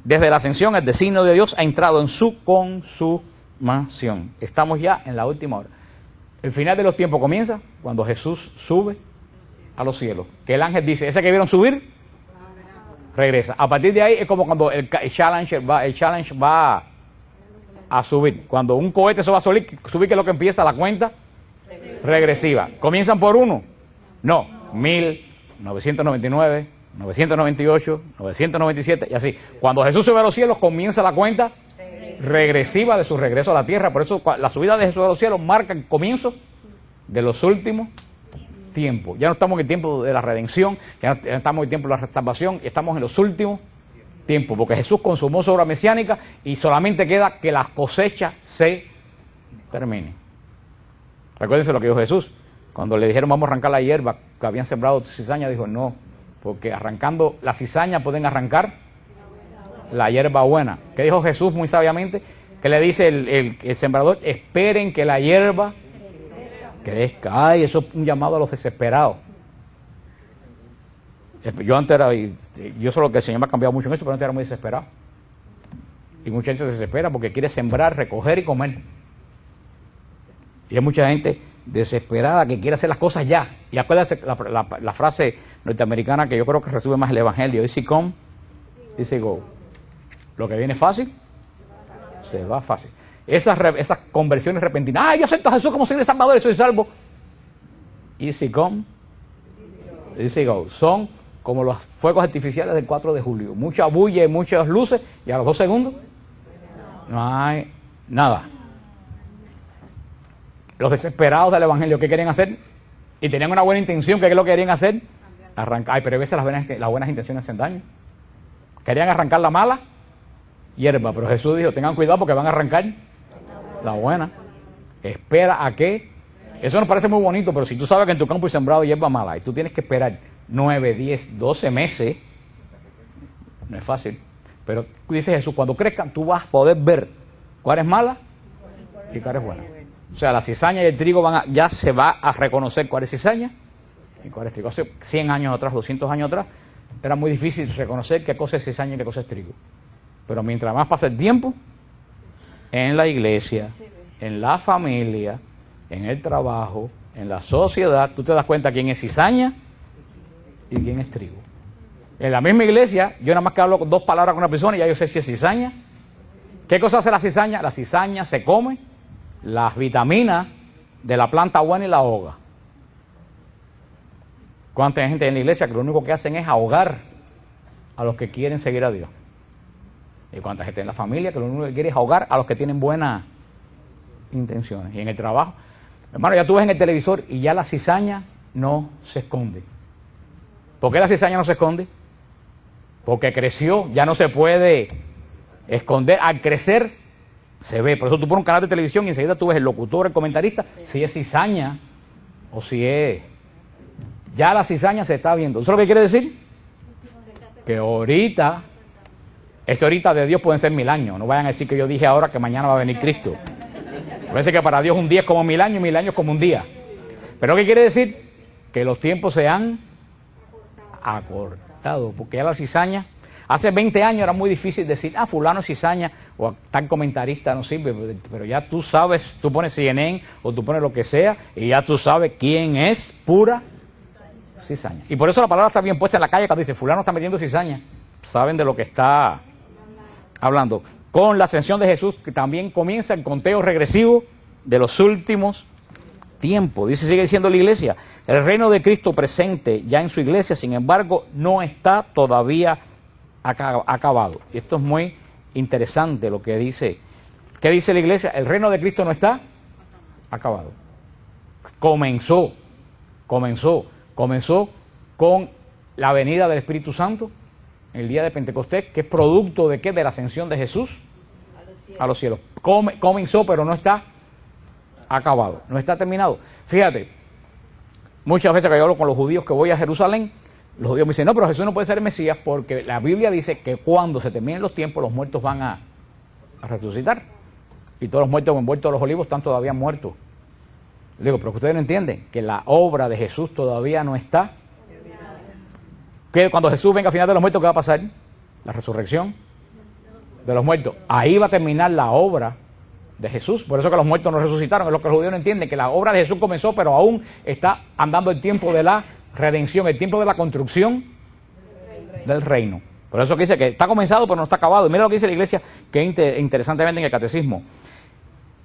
Desde la ascensión el designio de Dios ha entrado en su consumación. Estamos ya en la última hora. El final de los tiempos comienza cuando Jesús sube a los cielos. Que el ángel dice, ese que vieron subir, regresa. A partir de ahí es como cuando el challenge va a subir. Cuando un cohete se va a subir, que es lo que empieza la cuenta regresiva. ¿Comienzan por uno? No. 1999, 998, 997 y así. Cuando Jesús sube a los cielos, comienza la cuenta regresiva de su regreso a la tierra. Por eso la subida de Jesús a los cielos marca el comienzo de los últimos tiempo. Ya no estamos en el tiempo de la redención, ya no estamos en el tiempo de la salvación, estamos en los últimos tiempos, porque Jesús consumó su obra mesiánica y solamente queda que la cosecha se termine. Recuérdense lo que dijo Jesús, cuando le dijeron vamos a arrancar la hierba, que habían sembrado cizaña, dijo no, porque arrancando la cizaña pueden arrancar la hierba buena. ¿Qué dijo Jesús muy sabiamente? Que le dice el sembrador, esperen que la hierba crezca. Ay, eso es un llamado a los desesperados. Yo antes era, yo solo que el Señor me ha cambiado mucho en eso, pero antes era muy desesperado. Y mucha gente se desespera porque quiere sembrar, recoger y comer. Y hay mucha gente desesperada que quiere hacer las cosas ya. Y acuérdense la frase norteamericana que yo creo que resume más el Evangelio. Easy come, easy go. Lo que viene fácil, se va fácil. Esas conversiones repentinas. ¡Ay, yo acepto a Jesús como Señor y Salvador y soy salvo! Easy come, easy go. Son como los fuegos artificiales del 4 de julio. Mucha bulla y muchas luces y a los 2 segundos no hay nada. Los desesperados del Evangelio, ¿qué querían hacer? Y tenían una buena intención, ¿qué es lo que querían hacer? Arrancar. Ay, pero a veces las buenas intenciones hacen daño. Querían arrancar la mala hierba, pero Jesús dijo, tengan cuidado porque van a arrancar la buena. Espera a que... Eso nos parece muy bonito, pero si tú sabes que en tu campo hay sembrado hierba mala y tú tienes que esperar 9, 10, 12 meses, no es fácil. Pero dice Jesús, cuando crezcan tú vas a poder ver cuál es mala y cuál es buena. O sea, la cizaña y el trigo ya se va a reconocer cuál es cizaña y cuál es trigo. Hace 100 años atrás, 200 años atrás, era muy difícil reconocer qué cosa es cizaña y qué cosa es trigo. Pero mientras más pasa el tiempo, en la iglesia, en la familia, en el trabajo, en la sociedad, tú te das cuenta quién es cizaña y quién es trigo. En la misma iglesia, yo nada más que hablo 2 palabras con una persona y ya yo sé si es cizaña. ¿Qué cosa hace la cizaña? La cizaña se come las vitaminas de la planta buena y la ahoga. ¿Cuánta gente en la iglesia que lo único que hacen es ahogar a los que quieren seguir a Dios? ¿Y cuánta gente en la familia que lo único que quiere es ahogar a los que tienen buenas intenciones? Y en el trabajo, hermano, ya tú ves en el televisor y ya la cizaña no se esconde. ¿Por qué la cizaña no se esconde? Porque creció, ya no se puede esconder. Al crecer se ve. Por eso tú pones un canal de televisión y enseguida tú ves el locutor, el comentarista, si es cizaña o si es... Ya la cizaña se está viendo. ¿Eso es lo que quiere decir? Que ahorita, ese ahorita de Dios pueden ser 1000 años. No vayan a decir que yo dije ahora que mañana va a venir Cristo. Parece que para Dios un día es como 1000 años y 1000 años como un día. ¿Pero qué quiere decir? Que los tiempos se han acortado. Porque ya la cizaña, hace 20 años era muy difícil decir, fulano es cizaña o tal comentarista no sirve. Pero ya tú sabes, tú pones CNN o tú pones lo que sea y ya tú sabes quién es pura cizaña. Y por eso la palabra está bien puesta en la calle cuando dice fulano está metiendo cizaña. Saben de lo que está hablando. Con la ascensión de Jesús, que también comienza el conteo regresivo de los últimos tiempos. Dice, sigue diciendo la iglesia, el reino de Cristo presente ya en su iglesia, sin embargo, no está todavía acabado. Y esto es muy interesante lo que dice. ¿Qué dice la iglesia? El reino de Cristo no está acabado. Comenzó con la venida del Espíritu Santo, el día de Pentecostés, que es producto de ¿qué? De la ascensión de Jesús a los cielos. Comenzó, pero no está acabado, no está terminado. Fíjate, muchas veces que yo hablo con los judíos que voy a Jerusalén, los judíos me dicen, no, pero Jesús no puede ser el Mesías porque la Biblia dice que cuando se terminen los tiempos, los muertos van a resucitar. Y todos los muertos envueltos a los olivos están todavía muertos. Le digo, pero que ustedes no entienden que la obra de Jesús todavía no está. Que cuando Jesús venga al final de los muertos, ¿qué va a pasar? La resurrección de los muertos. Ahí va a terminar la obra de Jesús. Por eso que los muertos no resucitaron. Es lo que los judíos no entienden, que la obra de Jesús comenzó, pero aún está andando el tiempo de la redención, el tiempo de la construcción del reino. Por eso que dice que está comenzado, pero no está acabado. Y mira lo que dice la iglesia, que interesantemente en el catecismo.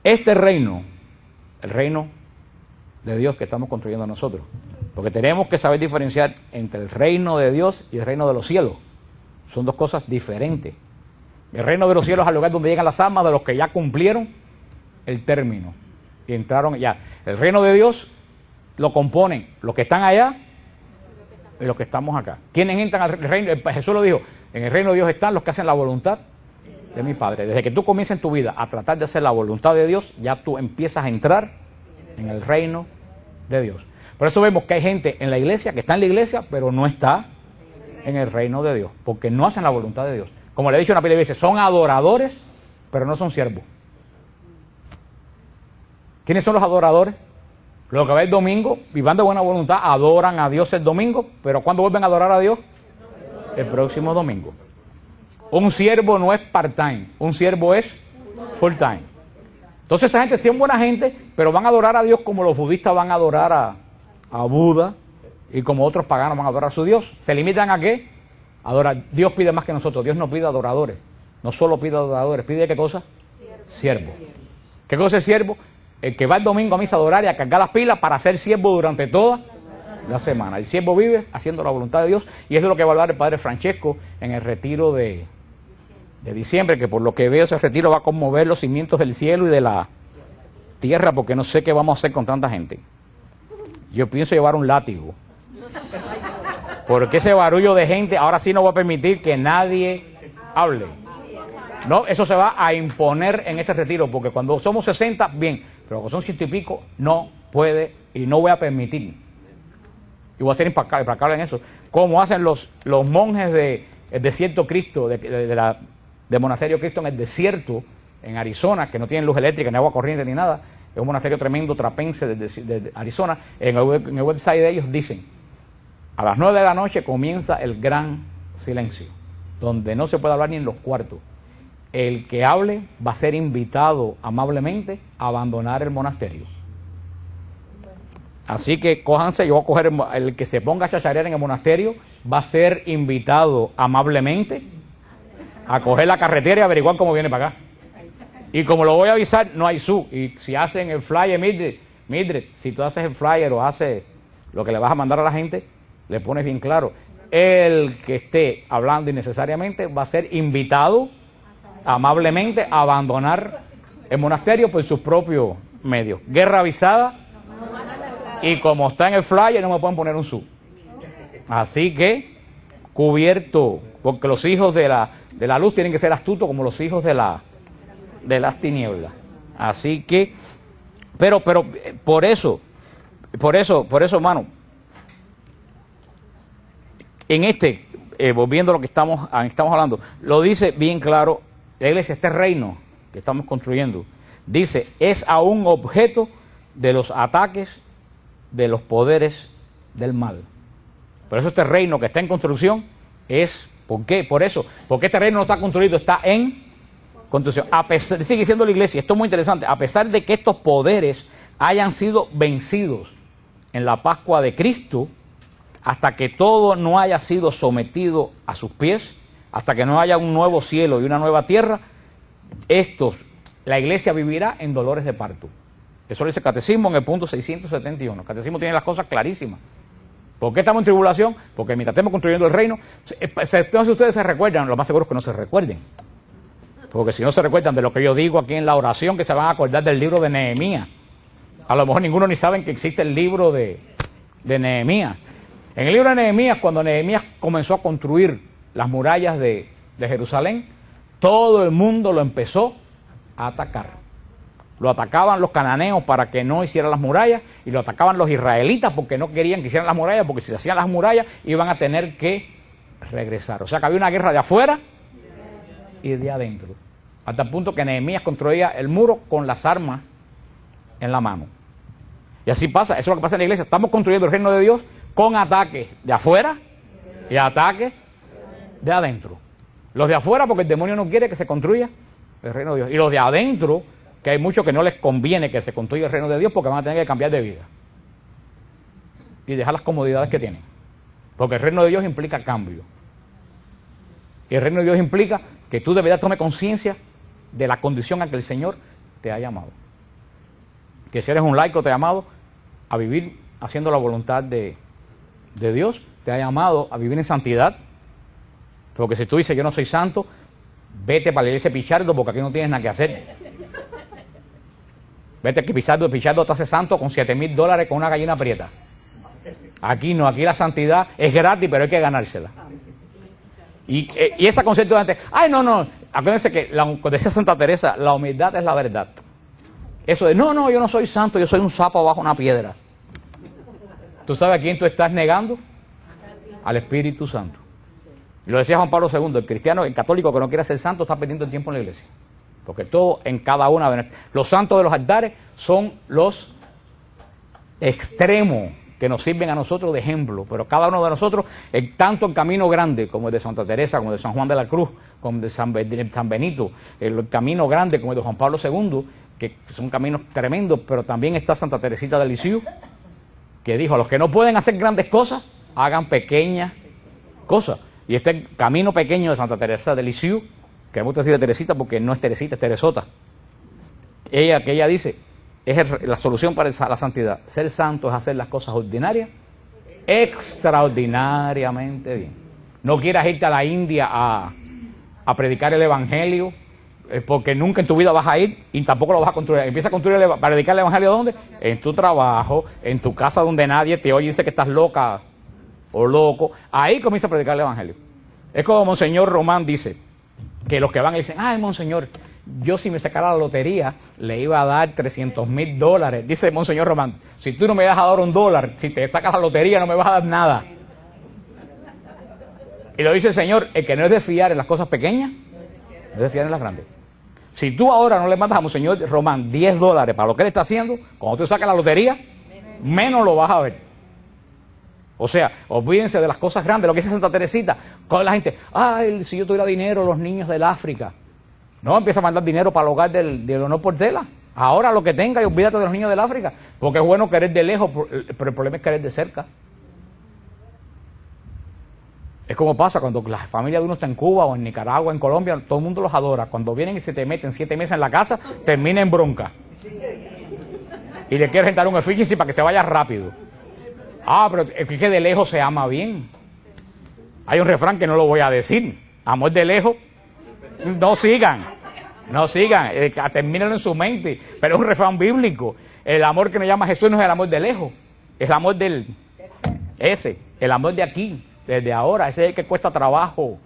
Este reino, el reino de Dios que estamos construyendo nosotros. Porque tenemos que saber diferenciar entre el reino de Dios y el reino de los cielos. Son dos cosas diferentes. El reino de los cielos es el lugar donde llegan las almas de los que ya cumplieron el término y entraron ya. El reino de Dios lo componen los que están allá y los que estamos acá. ¿Quiénes entran al reino? Jesús lo dijo, en el reino de Dios están los que hacen la voluntad de mi Padre. Desde que tú comienzas en tu vida a tratar de hacer la voluntad de Dios, ya tú empiezas a entrar en el reino de Dios. Por eso vemos que hay gente en la iglesia que está en la iglesia, pero no está en el reino de Dios, porque no hacen la voluntad de Dios. Como le he dicho en la Biblia, dice, son adoradores, pero no son siervos. ¿Quiénes son los adoradores? Los que van el domingo y van de buena voluntad, adoran a Dios el domingo, pero ¿cuándo vuelven a adorar a Dios? El próximo domingo. Un siervo no es part-time, un siervo es full-time. Entonces esa gente es buena gente, pero van a adorar a Dios como los budistas van a adorar a Buda y como otros paganos van a adorar a su Dios. ¿Se limitan a qué? Adorar. Dios pide más que nosotros. Dios no pide adoradores. No solo pide adoradores. ¿Pide qué cosa? Siervo. ¿Qué cosa es siervo? El que va el domingo a misa a adorar y a cargar las pilas para ser siervo durante toda la semana. El siervo vive haciendo la voluntad de Dios y eso es lo que va a hablar el Padre Francesco en el retiro de diciembre, que por lo que veo ese retiro va a conmover los cimientos del cielo y de la tierra, porque no sé qué vamos a hacer con tanta gente. Yo pienso llevar un látigo, porque ese barullo de gente ahora sí no va a permitir que nadie hable. No, eso se va a imponer en este retiro, porque cuando somos 60, bien, pero cuando son 100 y pico, no puede y no voy a permitir. Y voy a ser implacable en eso. Como hacen los monjes del desierto Cristo, del monasterio Cristo en el desierto, en Arizona, que no tienen luz eléctrica, ni agua corriente, ni nada. Es un monasterio tremendo, trapense, de Arizona. En el website de ellos dicen, a las 9 de la noche comienza el gran silencio, donde no se puede hablar ni en los cuartos. El que hable va a ser invitado amablemente a abandonar el monasterio. Así que cójanse, yo voy a coger el que se ponga a chacharear en el monasterio, va a ser invitado amablemente a coger la carretera y averiguar cómo viene para acá. Y como lo voy a avisar, no hay su. Y si hacen el flyer, Mildred, si tú haces el flyer o haces lo que le vas a mandar a la gente, le pones bien claro. El que esté hablando innecesariamente va a ser invitado amablemente a abandonar el monasterio por sus propios medios. Guerra avisada, Y como está en el flyer, no me pueden poner un su. Así que, cubierto, porque los hijos de la luz tienen que ser astutos como los hijos de las tinieblas. Así que, pero por eso, hermano, volviendo a lo que estamos hablando, lo dice bien claro, la iglesia, este reino que estamos construyendo, dice, es aún objeto de los ataques de los poderes del mal. Por eso este reino que está en construcción es, ¿por qué? Por eso, porque este reino no está construido, está en construcción. Sigue siendo la iglesia, esto es muy interesante, a pesar de que estos poderes hayan sido vencidos en la Pascua de Cristo, hasta que todo no haya sido sometido a sus pies, hasta que no haya un nuevo cielo y una nueva tierra, la iglesia vivirá en dolores de parto. Eso lo dice el Catecismo en el punto 671. El Catecismo tiene las cosas clarísimas. ¿Por qué estamos en tribulación? Porque mientras estemos construyendo el reino, entonces ustedes se recuerdan, lo más seguro es que no se recuerden. Porque si no se recuerdan de lo que yo digo aquí en la oración, que se van a acordar del libro de Nehemías. A lo mejor ninguno ni saben que existe el libro de Nehemías. En el libro de Nehemías, cuando Nehemías comenzó a construir las murallas de Jerusalén, todo el mundo lo empezó a atacar. Lo atacaban los cananeos para que no hicieran las murallas, y lo atacaban los israelitas porque no querían que hicieran las murallas, porque si se hacían las murallas iban a tener que regresar. O sea que había una guerra de afuera y de adentro. Hasta el punto que Nehemías construía el muro con las armas en la mano. Y así pasa, eso es lo que pasa en la iglesia. Estamos construyendo el reino de Dios con ataques de afuera y ataques de adentro. Los de afuera porque el demonio no quiere que se construya el reino de Dios. Y los de adentro, que hay muchos que no les conviene que se construya el reino de Dios porque van a tener que cambiar de vida y dejar las comodidades que tienen. Porque el reino de Dios implica cambio. Y el reino de Dios implica que tú de verdad tomes conciencia de la condición a que el Señor te ha llamado. Que si eres un laico te ha llamado a vivir haciendo la voluntad de Dios, te ha llamado a vivir en santidad. Porque si tú dices yo no soy santo, vete para la iglesia de Pichardo porque aquí no tienes nada que hacer. Vete que Pichardo te hace santo con $7,000 con una gallina prieta. Aquí no, aquí la santidad es gratis, pero hay que ganársela. Y ese concepto de antes, no, acuérdense que, como decía Santa Teresa, la humildad es la verdad. Eso de, no, yo no soy santo, yo soy un sapo bajo una piedra. ¿Tú sabes a quién tú estás negando? Al Espíritu Santo. Y lo decía Juan Pablo II, el cristiano, el católico que no quiere ser santo está perdiendo el tiempo en la iglesia. Porque todo en cada una de los santos de los altares son los extremos que nos sirven a nosotros de ejemplo, pero cada uno de nosotros, tanto el camino grande como el de Santa Teresa, como el de San Juan de la Cruz, como el de San Benito, el camino grande como el de Juan Pablo II, que son caminos tremendos, pero también está Santa Teresita de Lisieux, que dijo, a los que no pueden hacer grandes cosas, hagan pequeñas cosas. Y este camino pequeño de Santa Teresa de Lisieux, que me gusta decir de Teresita porque no es Teresita, es Teresota. Ella dice, es la solución para la santidad. Ser santo es hacer las cosas ordinarias extraordinariamente bien. No quieras irte a la India a predicar el Evangelio, porque nunca en tu vida vas a ir y tampoco lo vas a construir. Empieza a construir para predicar el Evangelio ¿dónde? En tu trabajo, en tu casa donde nadie te oye y dice que estás loca o loco. Ahí comienza a predicar el Evangelio. Es como Monseñor Román dice, que los que van y dicen, Monseñor, yo si me sacara la lotería le iba a dar $300,000. Dice Monseñor Román, si tú no me vas a dar $1, si te sacas la lotería no me vas a dar nada. Y lo dice el Señor, el que no es de fiar en las cosas pequeñas, no es de fiar en las grandes. Si tú ahora no le mandas a Monseñor Román $10 para lo que él está haciendo, cuando tú sacas la lotería, menos lo vas a ver. O sea, olvídense de las cosas grandes, lo que dice Santa Teresita, con la gente, si yo tuviera dinero, los niños del África. No, empieza a mandar dinero para el hogar del Honor Portela. Ahora lo que tenga y olvídate de los niños del África, porque es bueno querer de lejos, pero el problema es querer de cerca. Es como pasa cuando la familia de uno está en Cuba o en Nicaragua, en Colombia, todo el mundo los adora. Cuando vienen y se te meten 7 meses en la casa, termina en bronca. Y le quieres rentar un efficiency para que se vaya rápido. Pero es que de lejos se ama bien. Hay un refrán que no lo voy a decir. Amor de lejos, no sigan, termínenlo en su mente. Pero es un refrán bíblico. El amor que nos llama Jesús no es el amor de lejos. Es el amor del... Ese, el amor de aquí, desde ahora, ese es el que cuesta trabajo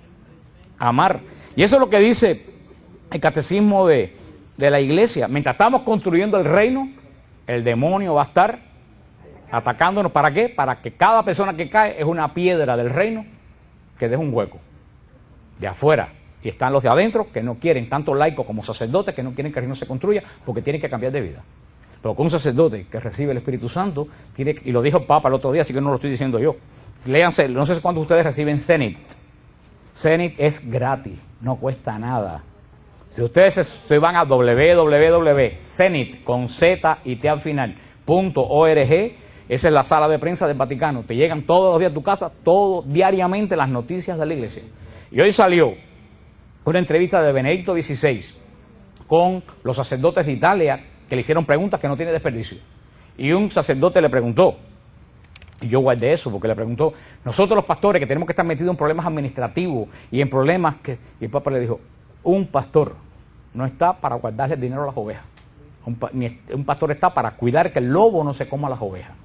amar. Y eso es lo que dice el catecismo de la iglesia. Mientras estamos construyendo el reino, el demonio va a estar atacándonos. ¿Para qué? Para que cada persona que cae es una piedra del reino que deja un hueco de afuera. Y están los de adentro que no quieren, tanto laicos como sacerdotes, que no quieren que el reino se construya porque tienen que cambiar de vida. Pero con un sacerdote que recibe el Espíritu Santo, tiene, y lo dijo el Papa el otro día, así que no lo estoy diciendo yo. Léanse, no sé cuántos de ustedes reciben Zenit. Zenit es gratis, no cuesta nada. Si ustedes se van a www.zenit con Z y T al final, .org, esa es la sala de prensa del Vaticano. Te llegan todos los días a tu casa, diariamente las noticias de la iglesia. Y hoy salió una entrevista de Benedicto XVI con los sacerdotes de Italia que le hicieron preguntas que no tiene desperdicio. Y un sacerdote le preguntó, y yo guardé eso porque le preguntó, nosotros los pastores que tenemos que estar metidos en problemas administrativos y en problemas que... Y el Papa le dijo, un pastor no está para guardarle el dinero a las ovejas. Un pastor está para cuidar que el lobo no se coma las ovejas.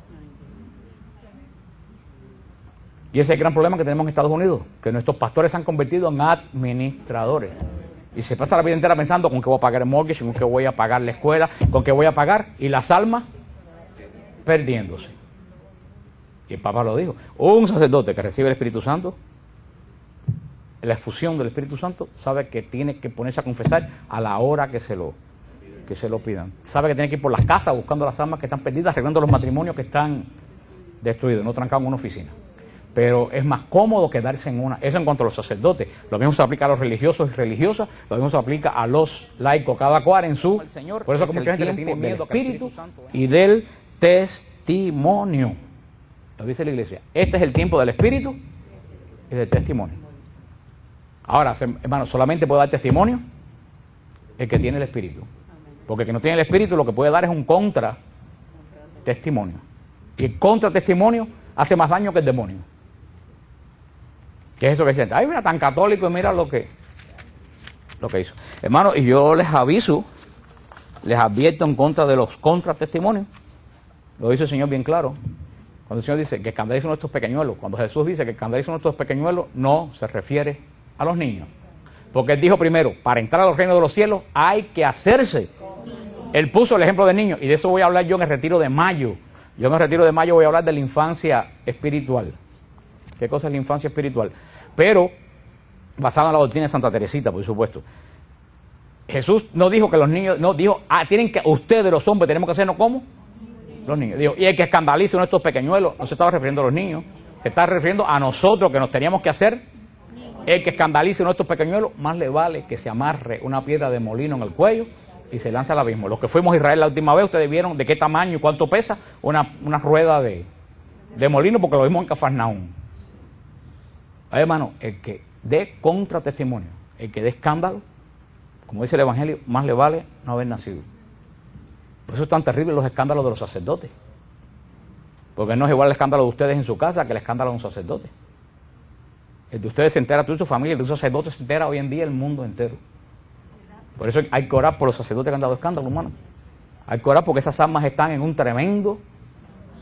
Y ese es el gran problema que tenemos en Estados Unidos, que nuestros pastores se han convertido en administradores. Y se pasa la vida entera pensando con qué voy a pagar el mortgage, con qué voy a pagar la escuela, con qué voy a pagar, y las almas perdiéndose. Y el Papa lo dijo, un sacerdote que recibe el Espíritu Santo, la efusión del Espíritu Santo, sabe que tiene que ponerse a confesar a la hora que se lo pidan. Sabe que tiene que ir por las casas buscando las almas que están perdidas, arreglando los matrimonios que están destruidos, no trancados en una oficina. Pero es más cómodo quedarse en una. Eso en cuanto a los sacerdotes. Lo mismo se aplica a los religiosos y religiosas, lo mismo se aplica a los laicos, cada cual en su... Por eso que mucha gente le tiene miedo del Espíritu y del testimonio. Lo dice la iglesia. Este es el tiempo del Espíritu y del testimonio. Ahora, hermano, solamente puede dar testimonio el que tiene el Espíritu. Porque el que no tiene el Espíritu lo que puede dar es un contra-testimonio. Y el contra-testimonio hace más daño que el demonio. ¿Qué es eso que dicen? Ay, mira, tan católico y mira lo que hizo. Hermano, y yo les aviso, les advierto en contra de los contratestimonios. Lo dice el Señor bien claro. Cuando el Señor dice que escandalicen nuestros pequeñuelos, cuando Jesús dice que escandalicen nuestros pequeñuelos, no se refiere a los niños. Porque Él dijo primero, para entrar a los reinos de los cielos hay que hacerse. Él puso el ejemplo del niño, y de eso voy a hablar yo en el retiro de mayo. Yo en el retiro de mayo voy a hablar de la infancia espiritual. ¿Qué cosa es la infancia espiritual? Pero, basada en la doctrina de Santa Teresita, por supuesto. Jesús no dijo que los niños, no, dijo, tienen que, ustedes los hombres tenemos que hacernos como los niños. Dijo, y el que escandalice a nuestros pequeñuelos, no se estaba refiriendo a los niños, se estaba refiriendo a nosotros que nos teníamos que hacer. El que escandalice a nuestros pequeñuelos, más le vale que se amarre una piedra de molino en el cuello y se lanza al abismo. Los que fuimos a Israel la última vez, ustedes vieron de qué tamaño y cuánto pesa una rueda de molino, porque lo vimos en Cafarnaúm. Hermano, el que dé contratestimonio, el que dé escándalo, como dice el Evangelio, más le vale no haber nacido. Por eso es tan terrible los escándalos de los sacerdotes. Porque no es igual el escándalo de ustedes en su casa que el escándalo de un sacerdote. El de ustedes se entera tú y su familia, el de un sacerdote se entera hoy en día el mundo entero. Por eso hay que orar por los sacerdotes que han dado escándalo, hermano. Hay que orar porque esas almas están en un tremendo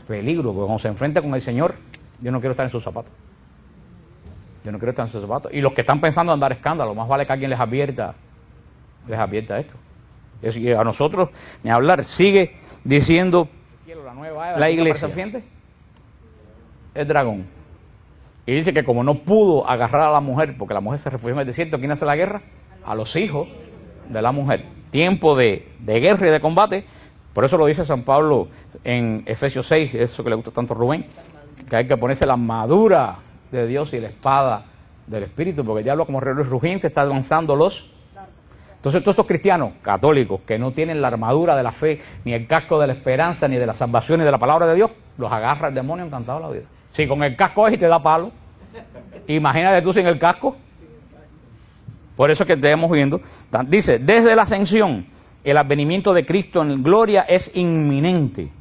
peligro, porque cuando se enfrenta con el Señor, yo no quiero estar en sus zapatos. Yo no quiero estar en sus zapatos. Y los que están pensando en dar escándalo, más vale que alguien les advierta esto. Y a nosotros, ni hablar, sigue diciendo la iglesia. El dragón. Y dice que como no pudo agarrar a la mujer, porque la mujer se refugió en el desierto, ¿quién hace la guerra? A los hijos de la mujer. Tiempo de guerra y de combate. Por eso lo dice San Pablo en Efesios 6, eso que le gusta tanto a Rubén, que hay que ponerse la armadura de Dios y la espada del Espíritu, porque el diablo como reloj rugiente está lanzando los... Entonces todos estos cristianos católicos que no tienen la armadura de la fe, ni el casco de la esperanza, ni de la salvación, ni de la palabra de Dios, los agarra el demonio encantado de la vida. Si con el casco es y te da palo, imagínate tú sin el casco. Por eso es que estamos viendo, dice, desde la ascensión, el advenimiento de Cristo en gloria es inminente,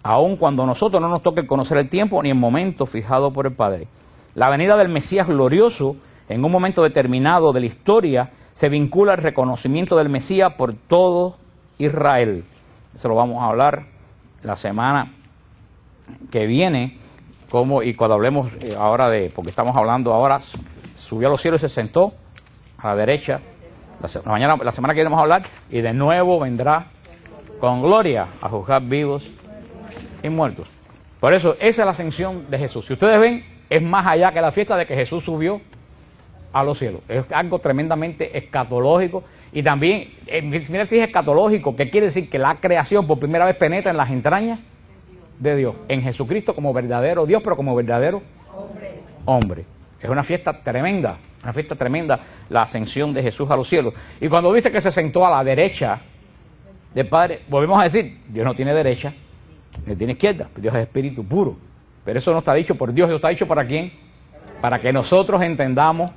aun cuando a nosotros no nos toque conocer el tiempo ni el momento fijado por el Padre. La venida del Mesías glorioso, en un momento determinado de la historia, se vincula al reconocimiento del Mesías por todo Israel. Eso lo vamos a hablar la semana que viene, como, y cuando hablemos ahora de, porque estamos hablando ahora, subió a los cielos y se sentó a la derecha. La semana que viene vamos a hablar, y de nuevo vendrá con gloria a juzgar vivos y muertos. Por eso, esa es la ascensión de Jesús. Si ustedes ven, es más allá que la fiesta de que Jesús subió a los cielos. Es algo tremendamente escatológico. Y también, mira si es escatológico, ¿qué quiere decir? Que la creación por primera vez penetra en las entrañas de Dios, en Jesucristo como verdadero Dios, pero como verdadero hombre. Es una fiesta tremenda la ascensión de Jesús a los cielos. Y cuando dice que se sentó a la derecha del Padre, volvemos a decir, Dios no tiene derecha, ni tiene izquierda, Dios es espíritu puro. Pero eso no está dicho por Dios, eso está dicho ¿para quién? Para que nosotros entendamos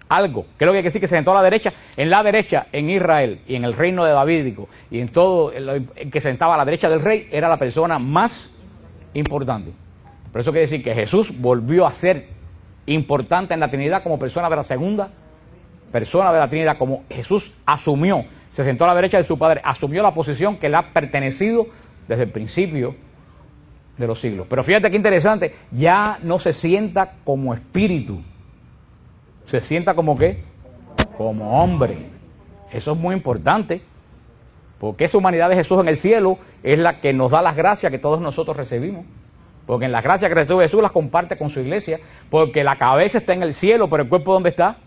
algo. ¿Qué es lo que quiere decir? Que se sentó a la derecha, en Israel y en el reino de Davídico y en todo el que se sentaba a la derecha del rey, era la persona más importante. Por eso quiere decir que Jesús volvió a ser importante en la Trinidad como persona de la segunda persona de la Trinidad, como Jesús asumió, se sentó a la derecha de su Padre, asumió la posición que le ha pertenecido desde el principio de los siglos. Pero fíjate qué interesante, ya no se sienta como espíritu, se sienta como ¿qué? Como hombre. Eso es muy importante, porque esa humanidad de Jesús en el cielo es la que nos da las gracias que todos nosotros recibimos. Porque en las gracias que recibe Jesús las comparte con su iglesia, porque la cabeza está en el cielo, pero el cuerpo ¿dónde está?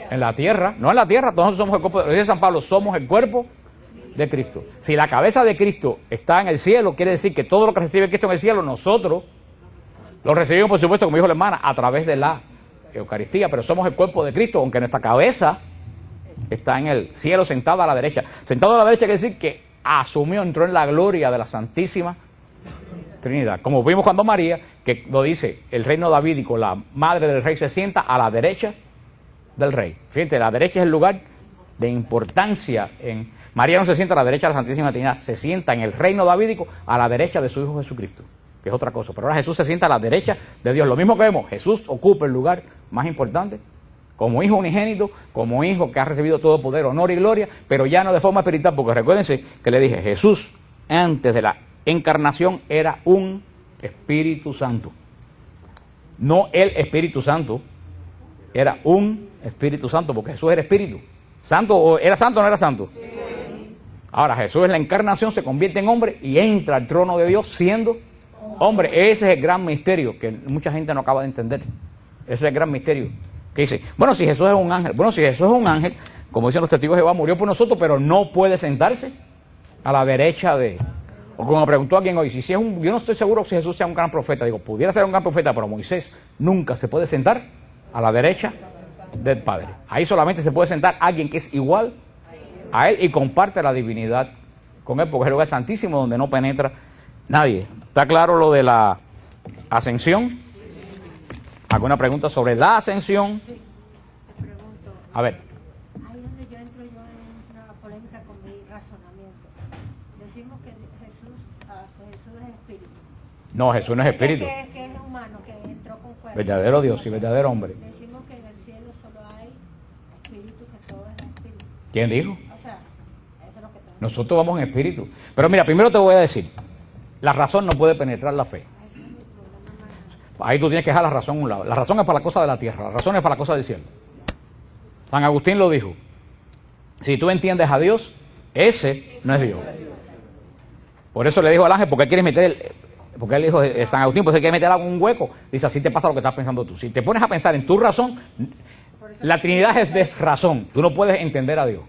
En la tierra. No en la tierra, nosotros somos el cuerpo, dice San Pablo, somos el cuerpo de Cristo. Si la cabeza de Cristo está en el cielo, quiere decir que todo lo que recibe Cristo en el cielo, nosotros lo recibimos, por supuesto, como dijo la hermana, a través de la Eucaristía, pero somos el cuerpo de Cristo, aunque nuestra cabeza está en el cielo sentada a la derecha. Sentado a la derecha quiere decir que asumió, entró en la gloria de la Santísima Trinidad. Como vimos cuando María, que lo dice, el reino davídico, la madre del rey se sienta a la derecha del rey. Fíjate, la derecha es el lugar de importancia. María no se sienta a la derecha de la Santísima Trinidad, se sienta en el reino davídico a la derecha de su Hijo Jesucristo, que es otra cosa. Pero ahora Jesús se sienta a la derecha de Dios. Lo mismo que vemos, Jesús ocupa el lugar más importante, como Hijo unigénito, como Hijo que ha recibido todo poder, honor y gloria, pero ya no de forma espiritual, porque recuérdense que le dije, Jesús antes de la encarnación era un Espíritu Santo. No el Espíritu Santo, era un Espíritu Santo, porque Jesús era Espíritu. ¿Santo? ¿Era santo o no era santo? Sí. Ahora Jesús en la encarnación se convierte en hombre y entra al trono de Dios siendo hombre. Ese es el gran misterio que mucha gente no acaba de entender. Ese es el gran misterio. Que dice, bueno, si Jesús es un ángel, si Jesús es un ángel, como dicen los testigos de Jehová, murió por nosotros, pero no puede sentarse a la derecha de... O como me preguntó alguien hoy, yo no estoy seguro si Jesús sea un gran profeta. Digo, pudiera ser un gran profeta, pero Moisés nunca se puede sentar a la derecha del Padre. Ahí solamente se puede sentar alguien que es igual a él y comparte la divinidad con él, porque es el lugar santísimo donde no penetra nadie. ¿Está claro lo de la ascensión? ¿Alguna pregunta sobre la ascensión? Sí, te pregunto. A ver. Ahí donde yo entro en una polémica con mi razonamiento. Decimos que Jesús es espíritu. No, Jesús no es espíritu. Que es humano, que entró con cuerpo. Verdadero Dios y verdadero hombre. Decimos que en el cielo solo hay espíritu, que todo es espíritu. ¿Quién dijo? O sea, eso es lo que tenemos. Nosotros vamos en espíritu. Pero mira, primero te voy a decir, la razón no puede penetrar la fe. Ahí tú tienes que dejar la razón a un lado. La razón es para la cosa de la tierra, la razón es para la cosa del cielo. San Agustín lo dijo. Si tú entiendes a Dios, ese no es Dios. Por eso le dijo al ángel, ¿por qué quieres meter porque él dijo, San Agustín, pues hay que meter algo en un hueco? Dice, así te pasa lo que estás pensando tú. Si te pones a pensar en tu razón, la Trinidad es desrazón. Tú no puedes entender a Dios.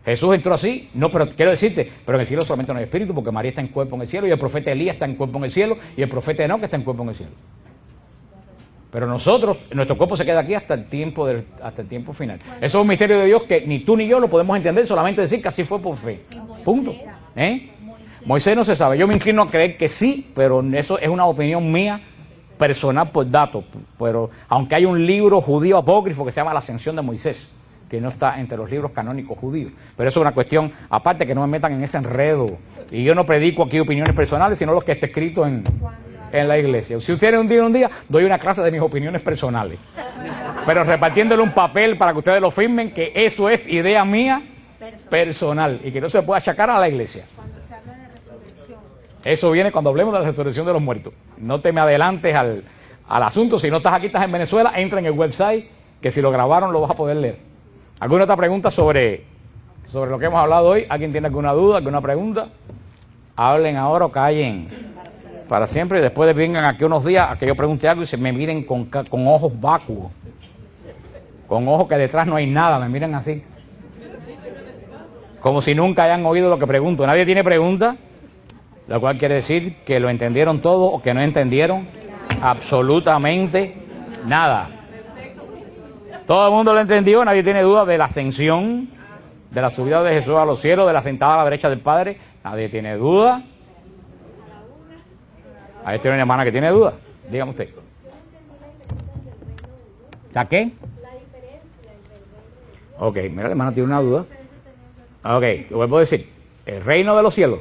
Jesús entró así, no, pero quiero decirte, pero en el cielo solamente no hay espíritu, porque María está en cuerpo en el cielo, y el profeta Elías está en cuerpo en el cielo, y el profeta Enoc está en cuerpo en el cielo. Pero nosotros, nuestro cuerpo se queda aquí hasta el tiempo final. Eso es un misterio de Dios que ni tú ni yo lo podemos entender, solamente decir que así fue por fe. Punto. Moisés no se sabe. Yo me inclino a creer que sí, pero eso es una opinión mía personal por datos. Pero aunque hay un libro judío apócrifo que se llama La Ascensión de Moisés, que no está entre los libros canónicos judíos. Pero eso es una cuestión aparte, que no me metan en ese enredo. Y yo no predico aquí opiniones personales, sino lo que está escrito en la iglesia. Si ustedes un día, doy una clase de mis opiniones personales. Pero repartiéndole un papel para que ustedes lo firmen, que eso es idea mía personal y que no se puede achacar a la iglesia. Cuando se habla de resurrección, Eso viene cuando hablemos de la resurrección de los muertos. No te me adelantes al asunto. Si no estás aquí, estás en Venezuela, entra en el website, que si lo grabaron lo vas a poder leer. ¿Alguna otra pregunta sobre lo que hemos hablado hoy? ¿Alguien tiene alguna duda, alguna pregunta? Hablen ahora o callen para siempre, y después vengan aquí unos días a que yo pregunte algo y se me miren con ojos vacuos, con ojos que detrás no hay nada, me miran así, como si nunca hayan oído lo que pregunto. Nadie tiene pregunta, lo cual quiere decir que lo entendieron todo o que no entendieron absolutamente nada. Todo el mundo lo entendió, nadie tiene duda de la ascensión, de la subida de Jesús a los cielos, de la sentada a la derecha del Padre. Nadie tiene duda. Ahí tiene una hermana que tiene duda. Dígame usted. ¿Ya qué? Ok, mira, la hermana tiene una duda. Ok, lo vuelvo a decir. El reino de los cielos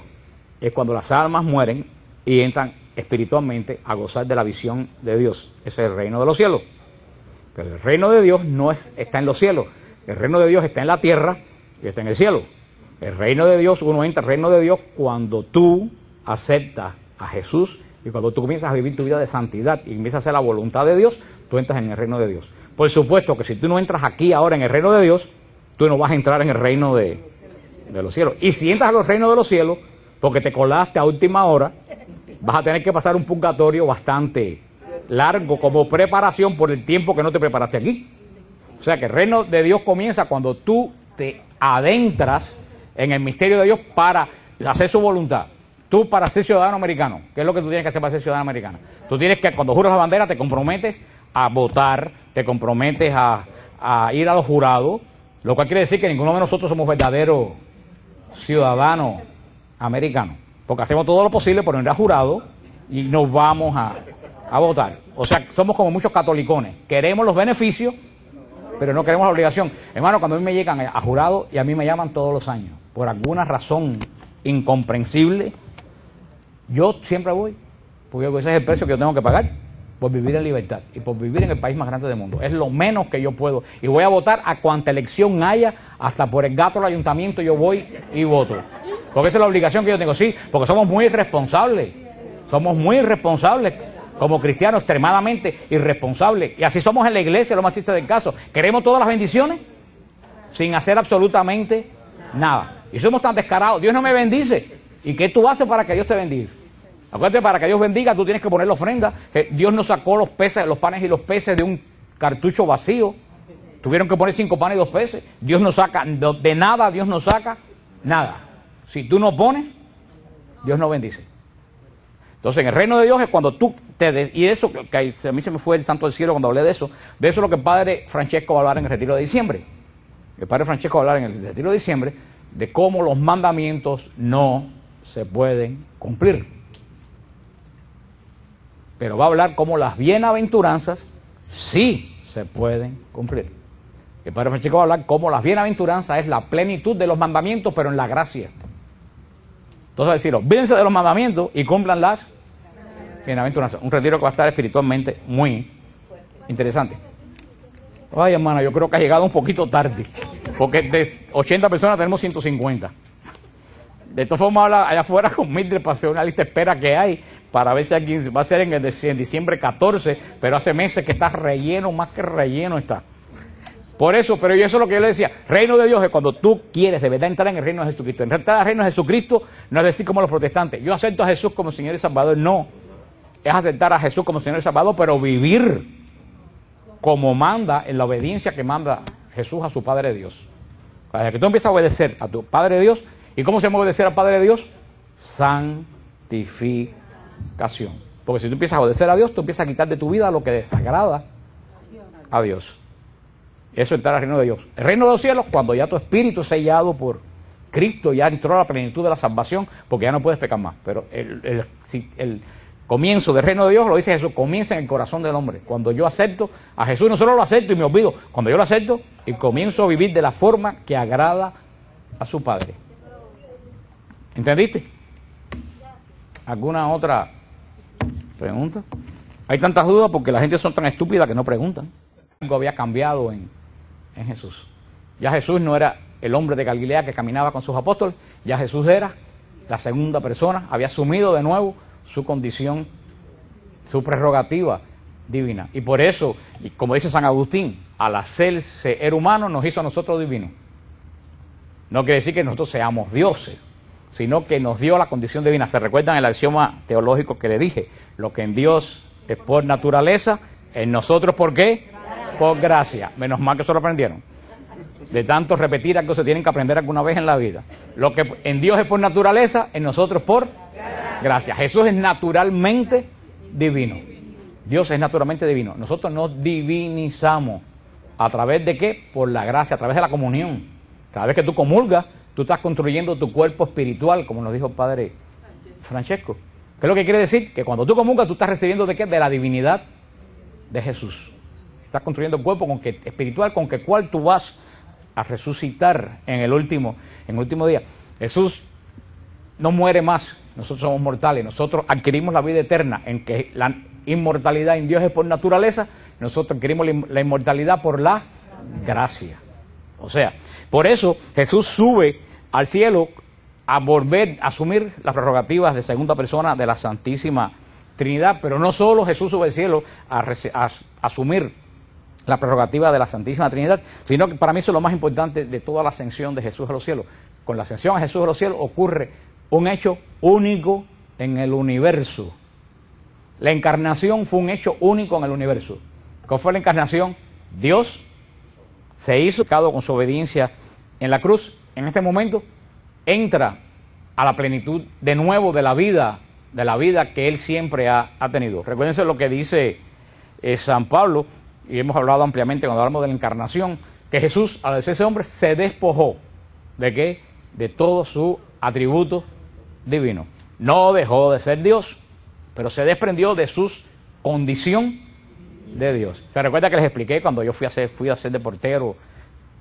es cuando las almas mueren y entran espiritualmente a gozar de la visión de Dios. Ese es el reino de los cielos. Pero el reino de Dios no está en los cielos. El reino de Dios está en la tierra y está en el cielo. El reino de Dios, uno entra al reino de Dios cuando tú aceptas a Jesús y cuando tú comienzas a vivir tu vida de santidad y comienzas a hacer la voluntad de Dios, tú entras en el reino de Dios. Por supuesto que si tú no entras aquí ahora en el reino de Dios, tú no vas a entrar en el reino de los cielos. Y si entras a los reinos de los cielos, porque te colaste a última hora, vas a tener que pasar un purgatorio bastante largo como preparación por el tiempo que no te preparaste aquí. O sea que el reino de Dios comienza cuando tú te adentras en el misterio de Dios para hacer su voluntad. Tú para ser ciudadano americano, ¿qué es lo que tú tienes que hacer para ser ciudadano americano? Tú tienes que, cuando juras la bandera, te comprometes a votar, te comprometes a ir a los jurados, lo cual quiere decir que ninguno de nosotros somos verdaderos ciudadanos americanos, porque hacemos todo lo posible por ir al jurado y nos vamos a votar. O sea, somos como muchos catolicones, queremos los beneficios, pero no queremos la obligación. Hermano, cuando a mí me llegan a jurado y a mí me llaman todos los años, por alguna razón incomprensible, yo siempre voy, porque ese es el precio que yo tengo que pagar por vivir en libertad y por vivir en el país más grande del mundo. Es lo menos que yo puedo. Y voy a votar a cuanta elección haya, hasta por el gato del ayuntamiento yo voy y voto. Porque esa es la obligación que yo tengo, sí, porque somos muy irresponsables. Somos muy irresponsables. Como cristianos, extremadamente irresponsables. Y así somos en la iglesia, lo más triste del caso. Queremos todas las bendiciones sin hacer absolutamente nada. Y somos tan descarados. Dios no me bendice. ¿Y qué tú haces para que Dios te bendiga? Acuérdate, para que Dios bendiga, tú tienes que poner la ofrenda. Dios no sacó los panes y los peces de un cartucho vacío. Tuvieron que poner 5 panes y 2 peces. Dios no saca, de nada Dios no saca nada. Si tú no pones, Dios no bendice. Entonces, en el reino de Dios es cuando tú y eso, que a mí se me fue el santo del cielo cuando hablé de eso es lo que el padre Francesco va a hablar en el retiro de diciembre. El padre Francesco va a hablar en el retiro de diciembre de cómo los mandamientos no se pueden cumplir. Pero va a hablar cómo las bienaventuranzas sí se pueden cumplir. El padre Francesco va a hablar cómo las bienaventuranzas es la plenitud de los mandamientos, pero en la gracia. Entonces va a decir, olvídense de los mandamientos y cumplan las bienaventuranzas. Un retiro que va a estar espiritualmente muy interesante. Ay, hermana, yo creo que ha llegado un poquito tarde, porque de 80 personas tenemos 150. De todas formas, habla allá afuera con Mildred para hacer una lista de espera que hay, para ver si alguien va a ser en diciembre 14, pero hace meses que está relleno, más que relleno está. Por eso, pero eso es lo que yo le decía, reino de Dios es cuando tú quieres de verdad entrar en el reino de Jesucristo. Entrar al reino de Jesucristo no es decir como los protestantes, yo acepto a Jesús como Señor y Salvador, no. Es aceptar a Jesús como Señor y Salvador, pero vivir como manda, en la obediencia que manda Jesús a su Padre Dios. Para que tú empiezas a obedecer a tu Padre Dios, ¿y cómo se llama obedecer al Padre Dios? Santificación. Porque si tú empiezas a obedecer a Dios, tú empiezas a quitar de tu vida lo que desagrada a Dios. Eso es entrar al reino de Dios. El reino de los cielos, cuando ya tu espíritu es sellado por Cristo, ya entró a la plenitud de la salvación, porque ya no puedes pecar más. Pero el comienzo del reino de Dios, lo dice Jesús, comienza en el corazón del hombre. Cuando yo acepto a Jesús, no solo lo acepto y me olvido, cuando yo lo acepto y comienzo a vivir de la forma que agrada a su Padre. ¿Entendiste? ¿Alguna otra pregunta? Hay tantas dudas porque la gente son tan estúpida que no preguntan. Algo había cambiado en Jesús. Ya Jesús no era el hombre de Galilea que caminaba con sus apóstoles, ya Jesús era la segunda persona, había asumido de nuevo su condición, su prerrogativa divina. Y por eso, y como dice San Agustín, al hacerse ser humano nos hizo a nosotros divinos. No quiere decir que nosotros seamos dioses, sino que nos dio la condición divina. ¿Se recuerdan el axioma teológico que le dije? Lo que en Dios es por naturaleza, en nosotros ¿por qué? Gracias. Por gracia. Menos mal que eso lo aprendieron. De tanto repetir algo se tienen que aprender alguna vez en la vida. Lo que en Dios es por naturaleza, en nosotros por gracia. Jesús es naturalmente divino. Dios es naturalmente divino. Nosotros nos divinizamos. ¿A través de qué? Por la gracia, a través de la comunión. Cada vez que tú comulgas, tú estás construyendo tu cuerpo espiritual, como nos dijo el Padre Francesco. ¿Qué es lo que quiere decir? Que cuando tú comulgas, tú estás recibiendo ¿de qué? De la divinidad de Jesús. Estás construyendo un cuerpo espiritual con el cual tú vas a resucitar en el último día. Jesús no muere más, nosotros somos mortales, nosotros adquirimos la vida eterna, en que la inmortalidad en Dios es por naturaleza, nosotros adquirimos la inmortalidad por la gracia. O sea, por eso Jesús sube al cielo a volver a asumir las prerrogativas de segunda persona de la Santísima Trinidad, pero no solo Jesús sube al cielo a asumir la prerrogativa de la Santísima Trinidad, sino que para mí eso es lo más importante de toda la ascensión de Jesús a los cielos. Con la ascensión a Jesús a los cielos ocurre un hecho único en el universo. La encarnación fue un hecho único en el universo. ¿Cuál fue la encarnación? Dios se hizo pecado con su obediencia en la cruz. En este momento entra a la plenitud de nuevo de la vida que Él siempre ha tenido. Recuérdense lo que dice San Pablo, y hemos hablado ampliamente cuando hablamos de la encarnación, que Jesús, al hacerse hombre, se despojó. ¿De qué? De todo su atributo divino. No dejó de ser Dios, pero se desprendió de su condición de Dios. ¿Se recuerda que les expliqué cuando yo fui a ser de portero?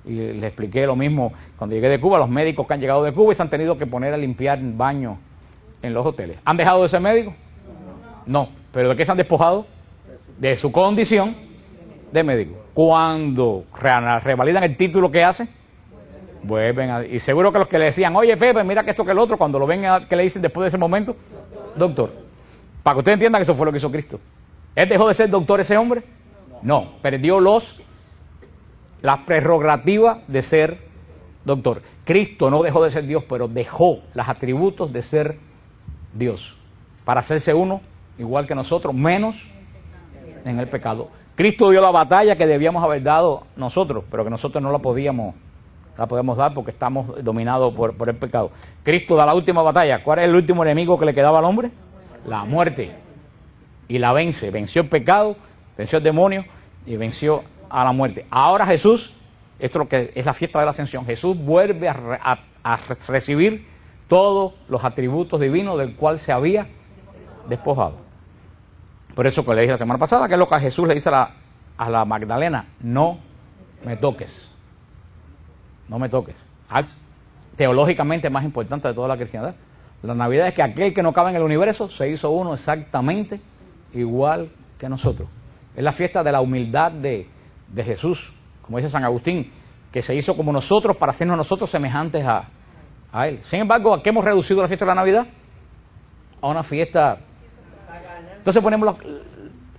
Y les expliqué lo mismo cuando llegué de Cuba, los médicos que han llegado de Cuba y se han tenido que poner a limpiar baños en los hoteles. ¿Han dejado de ser médicos? No. ¿Pero de qué se han despojado? De su condición de médico. Cuando revalidan el título que hacen, vuelven y seguro que los que le decían, oye Pepe, mira que esto que el otro, cuando lo ven, ¿qué le dicen después de ese momento? Doctor. Para que usted entienda que eso fue lo que hizo Cristo. ¿Él dejó de ser doctor ese hombre? No, perdió la prerrogativa de ser doctor. Cristo no dejó de ser Dios, pero dejó los atributos de ser Dios para hacerse uno igual que nosotros, menos en el pecado. Cristo dio la batalla que debíamos haber dado nosotros, pero que nosotros no la podíamos dar porque estamos dominados por el pecado. Cristo da la última batalla. ¿Cuál es el último enemigo que le quedaba al hombre? La muerte. Y la venció el pecado, venció el demonio y venció a la muerte. Ahora Jesús, esto es lo que es la fiesta de la ascensión, Jesús vuelve a recibir todos los atributos divinos del cual se había despojado. Por eso que le dije la semana pasada, que es lo que Jesús le dice a la Magdalena, no me toques, no me toques. Teológicamente más importante de toda la cristiandad. La Navidad es que aquel que no cabe en el universo se hizo uno exactamente igual que nosotros. Es la fiesta de la humildad de Jesús, como dice San Agustín, que se hizo como nosotros para hacernos nosotros semejantes a Él. Sin embargo, ¿a qué hemos reducido la fiesta de la Navidad? A una fiesta. Entonces ponemos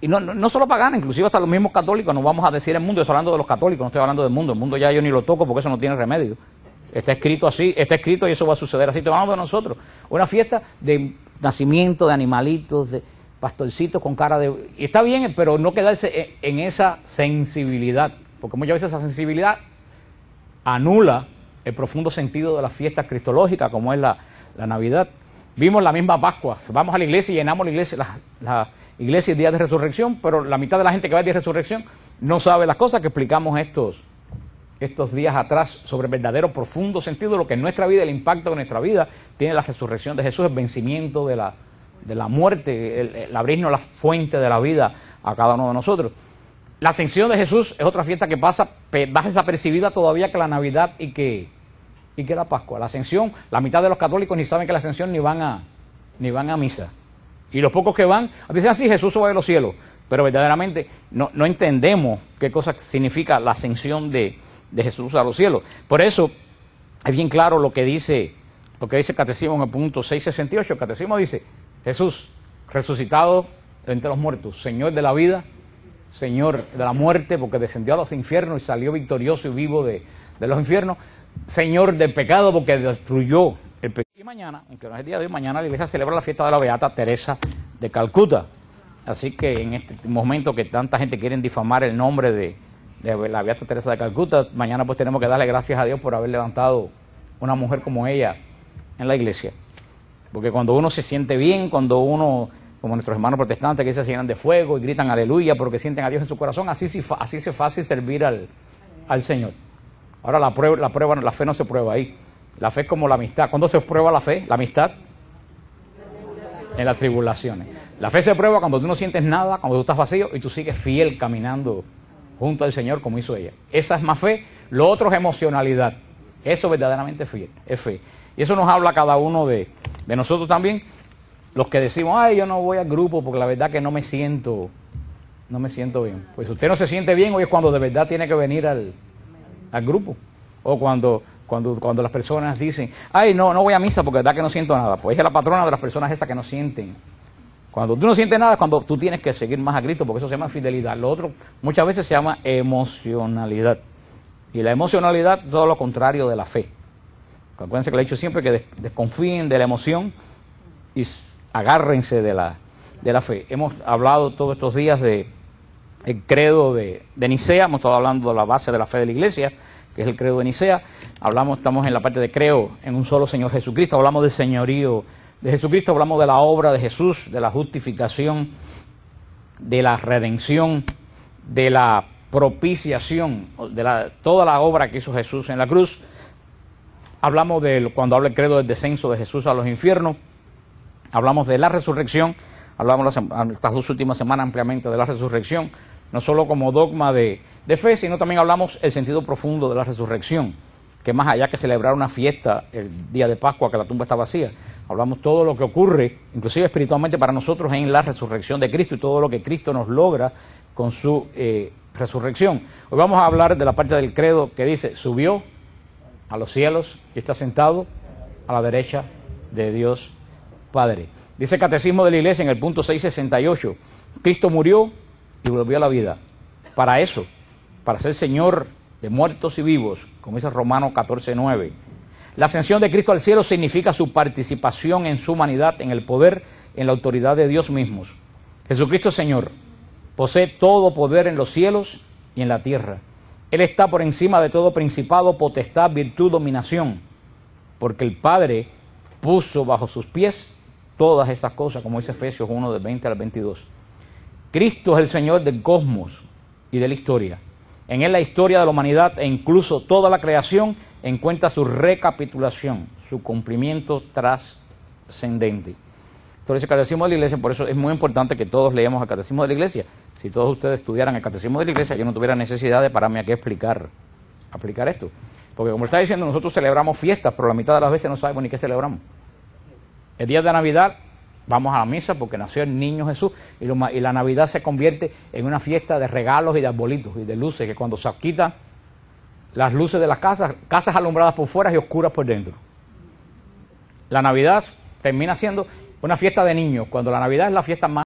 y no solo pagana, inclusive hasta los mismos católicos, nos vamos a decir el mundo, estoy hablando de los católicos, no estoy hablando del mundo, el mundo ya yo ni lo toco porque eso no tiene remedio. Está escrito así, está escrito y eso va a suceder así. Estoy hablando de nosotros. Una fiesta de nacimiento, de animalitos, de pastorcitos con cara de... Y está bien, pero no quedarse en esa sensibilidad, porque muchas veces esa sensibilidad anula el profundo sentido de las fiestas cristológicas, como es la Navidad. Vimos la misma Pascua, vamos a la iglesia y llenamos la iglesia el día de resurrección, pero la mitad de la gente que va el día de resurrección no sabe las cosas que explicamos estos días atrás sobre el verdadero profundo sentido de lo que en nuestra vida, el impacto de nuestra vida tiene la resurrección de Jesús, el vencimiento de la muerte, el abrirnos la fuente de la vida a cada uno de nosotros. La ascensión de Jesús es otra fiesta que pasa desapercibida todavía que la Navidad y que la Pascua. La ascensión, la mitad de los católicos ni saben que la ascensión ni van a misa. Y los pocos que van, dicen así, Jesús sube a los cielos, pero verdaderamente no entendemos qué cosa significa la ascensión de Jesús a los cielos. Por eso es bien claro lo que dice lo que dice el Catecismo en el punto 668. El Catecismo dice: Jesús, resucitado entre los muertos, Señor de la vida, Señor de la muerte, porque descendió a los infiernos y salió victorioso y vivo de los infiernos, Señor del pecado, porque destruyó el pecado. Y mañana, aunque no es el día de hoy, mañana la iglesia celebra la fiesta de la Beata Teresa de Calcuta. Así que en este momento que tanta gente quiere difamar el nombre de la Beata Teresa de Calcuta, mañana pues tenemos que darle gracias a Dios por haber levantado una mujer como ella en la iglesia. Porque cuando uno se siente bien, cuando uno, como nuestros hermanos protestantes que se llenan de fuego y gritan aleluya porque sienten a Dios en su corazón, así es fácil servir al Señor. Ahora la fe no se prueba ahí. La fe es como la amistad. ¿Cuándo se prueba la fe? La amistad en las tribulaciones. La fe se prueba cuando tú no sientes nada, cuando tú estás vacío y tú sigues fiel caminando junto al Señor como hizo ella. Esa es más fe. Lo otro es emocionalidad. Eso verdaderamente es fe. Y eso nos habla a cada uno de nosotros también, los que decimos: ay, yo no voy al grupo porque la verdad que no me siento bien. Pues si usted no se siente bien, hoy es cuando de verdad tiene que venir al grupo. O cuando las personas dicen: ay, no voy a misa porque de verdad que no siento nada. Pues ella es la patrona de las personas esas que no sienten. Cuando tú no sientes nada es cuando tú tienes que seguir más a Cristo, porque eso se llama fidelidad. Lo otro muchas veces se llama emocionalidad. Y la emocionalidad es todo lo contrario de la fe. Acuérdense que le he dicho siempre que desconfíen de la emoción y agárrense de la fe. Hemos hablado todos estos días del credo de Nicea, hemos estado hablando de la base de la fe de la iglesia, que es el credo de Nicea. Estamos en la parte de creo en un solo Señor Jesucristo, hablamos del señorío de Jesucristo, hablamos de la obra de Jesús, de la justificación, de la redención, de la propiciación, toda la obra que hizo Jesús en la cruz. Hablamos cuando habla el credo del descenso de Jesús a los infiernos, hablamos de la resurrección, hablamos estas 2 últimas semanas ampliamente de la resurrección, no solo como dogma de fe, sino también hablamos el sentido profundo de la resurrección, que más allá que celebrar una fiesta el día de Pascua, que la tumba está vacía, hablamos todo lo que ocurre, inclusive espiritualmente para nosotros, en la resurrección de Cristo y todo lo que Cristo nos logra con su resurrección. Hoy vamos a hablar de la parte del credo que dice: subió a los cielos y está sentado a la derecha de Dios Padre. Dice el Catecismo de la Iglesia en el punto 668, Cristo murió y volvió a la vida. Para eso, para ser Señor de muertos y vivos, como dice Romanos 14:9. La ascensión de Cristo al cielo significa su participación en su humanidad, en el poder, en la autoridad de Dios mismos. Jesucristo Señor posee todo poder en los cielos y en la tierra. Él está por encima de todo principado, potestad, virtud, dominación, porque el Padre puso bajo sus pies todas estas cosas, como dice Efesios 1, del 20 al 22. Cristo es el Señor del cosmos y de la historia. En Él la historia de la humanidad e incluso toda la creación encuentra su recapitulación, su cumplimiento trascendente. Entonces el Catecismo de la Iglesia, por eso es muy importante que todos leamos el Catecismo de la Iglesia. Si todos ustedes estudiaran el Catecismo de la Iglesia, yo no tuviera necesidad de pararme aquí a explicar esto. Porque como está diciendo, nosotros celebramos fiestas, pero la mitad de las veces no sabemos ni qué celebramos. El día de Navidad vamos a la misa porque nació el niño Jesús y la Navidad se convierte en una fiesta de regalos y de arbolitos y de luces, que cuando se quitan las luces de las casas alumbradas por fuera y oscuras por dentro. La Navidad termina siendo una fiesta de niños, cuando la Navidad es la fiesta más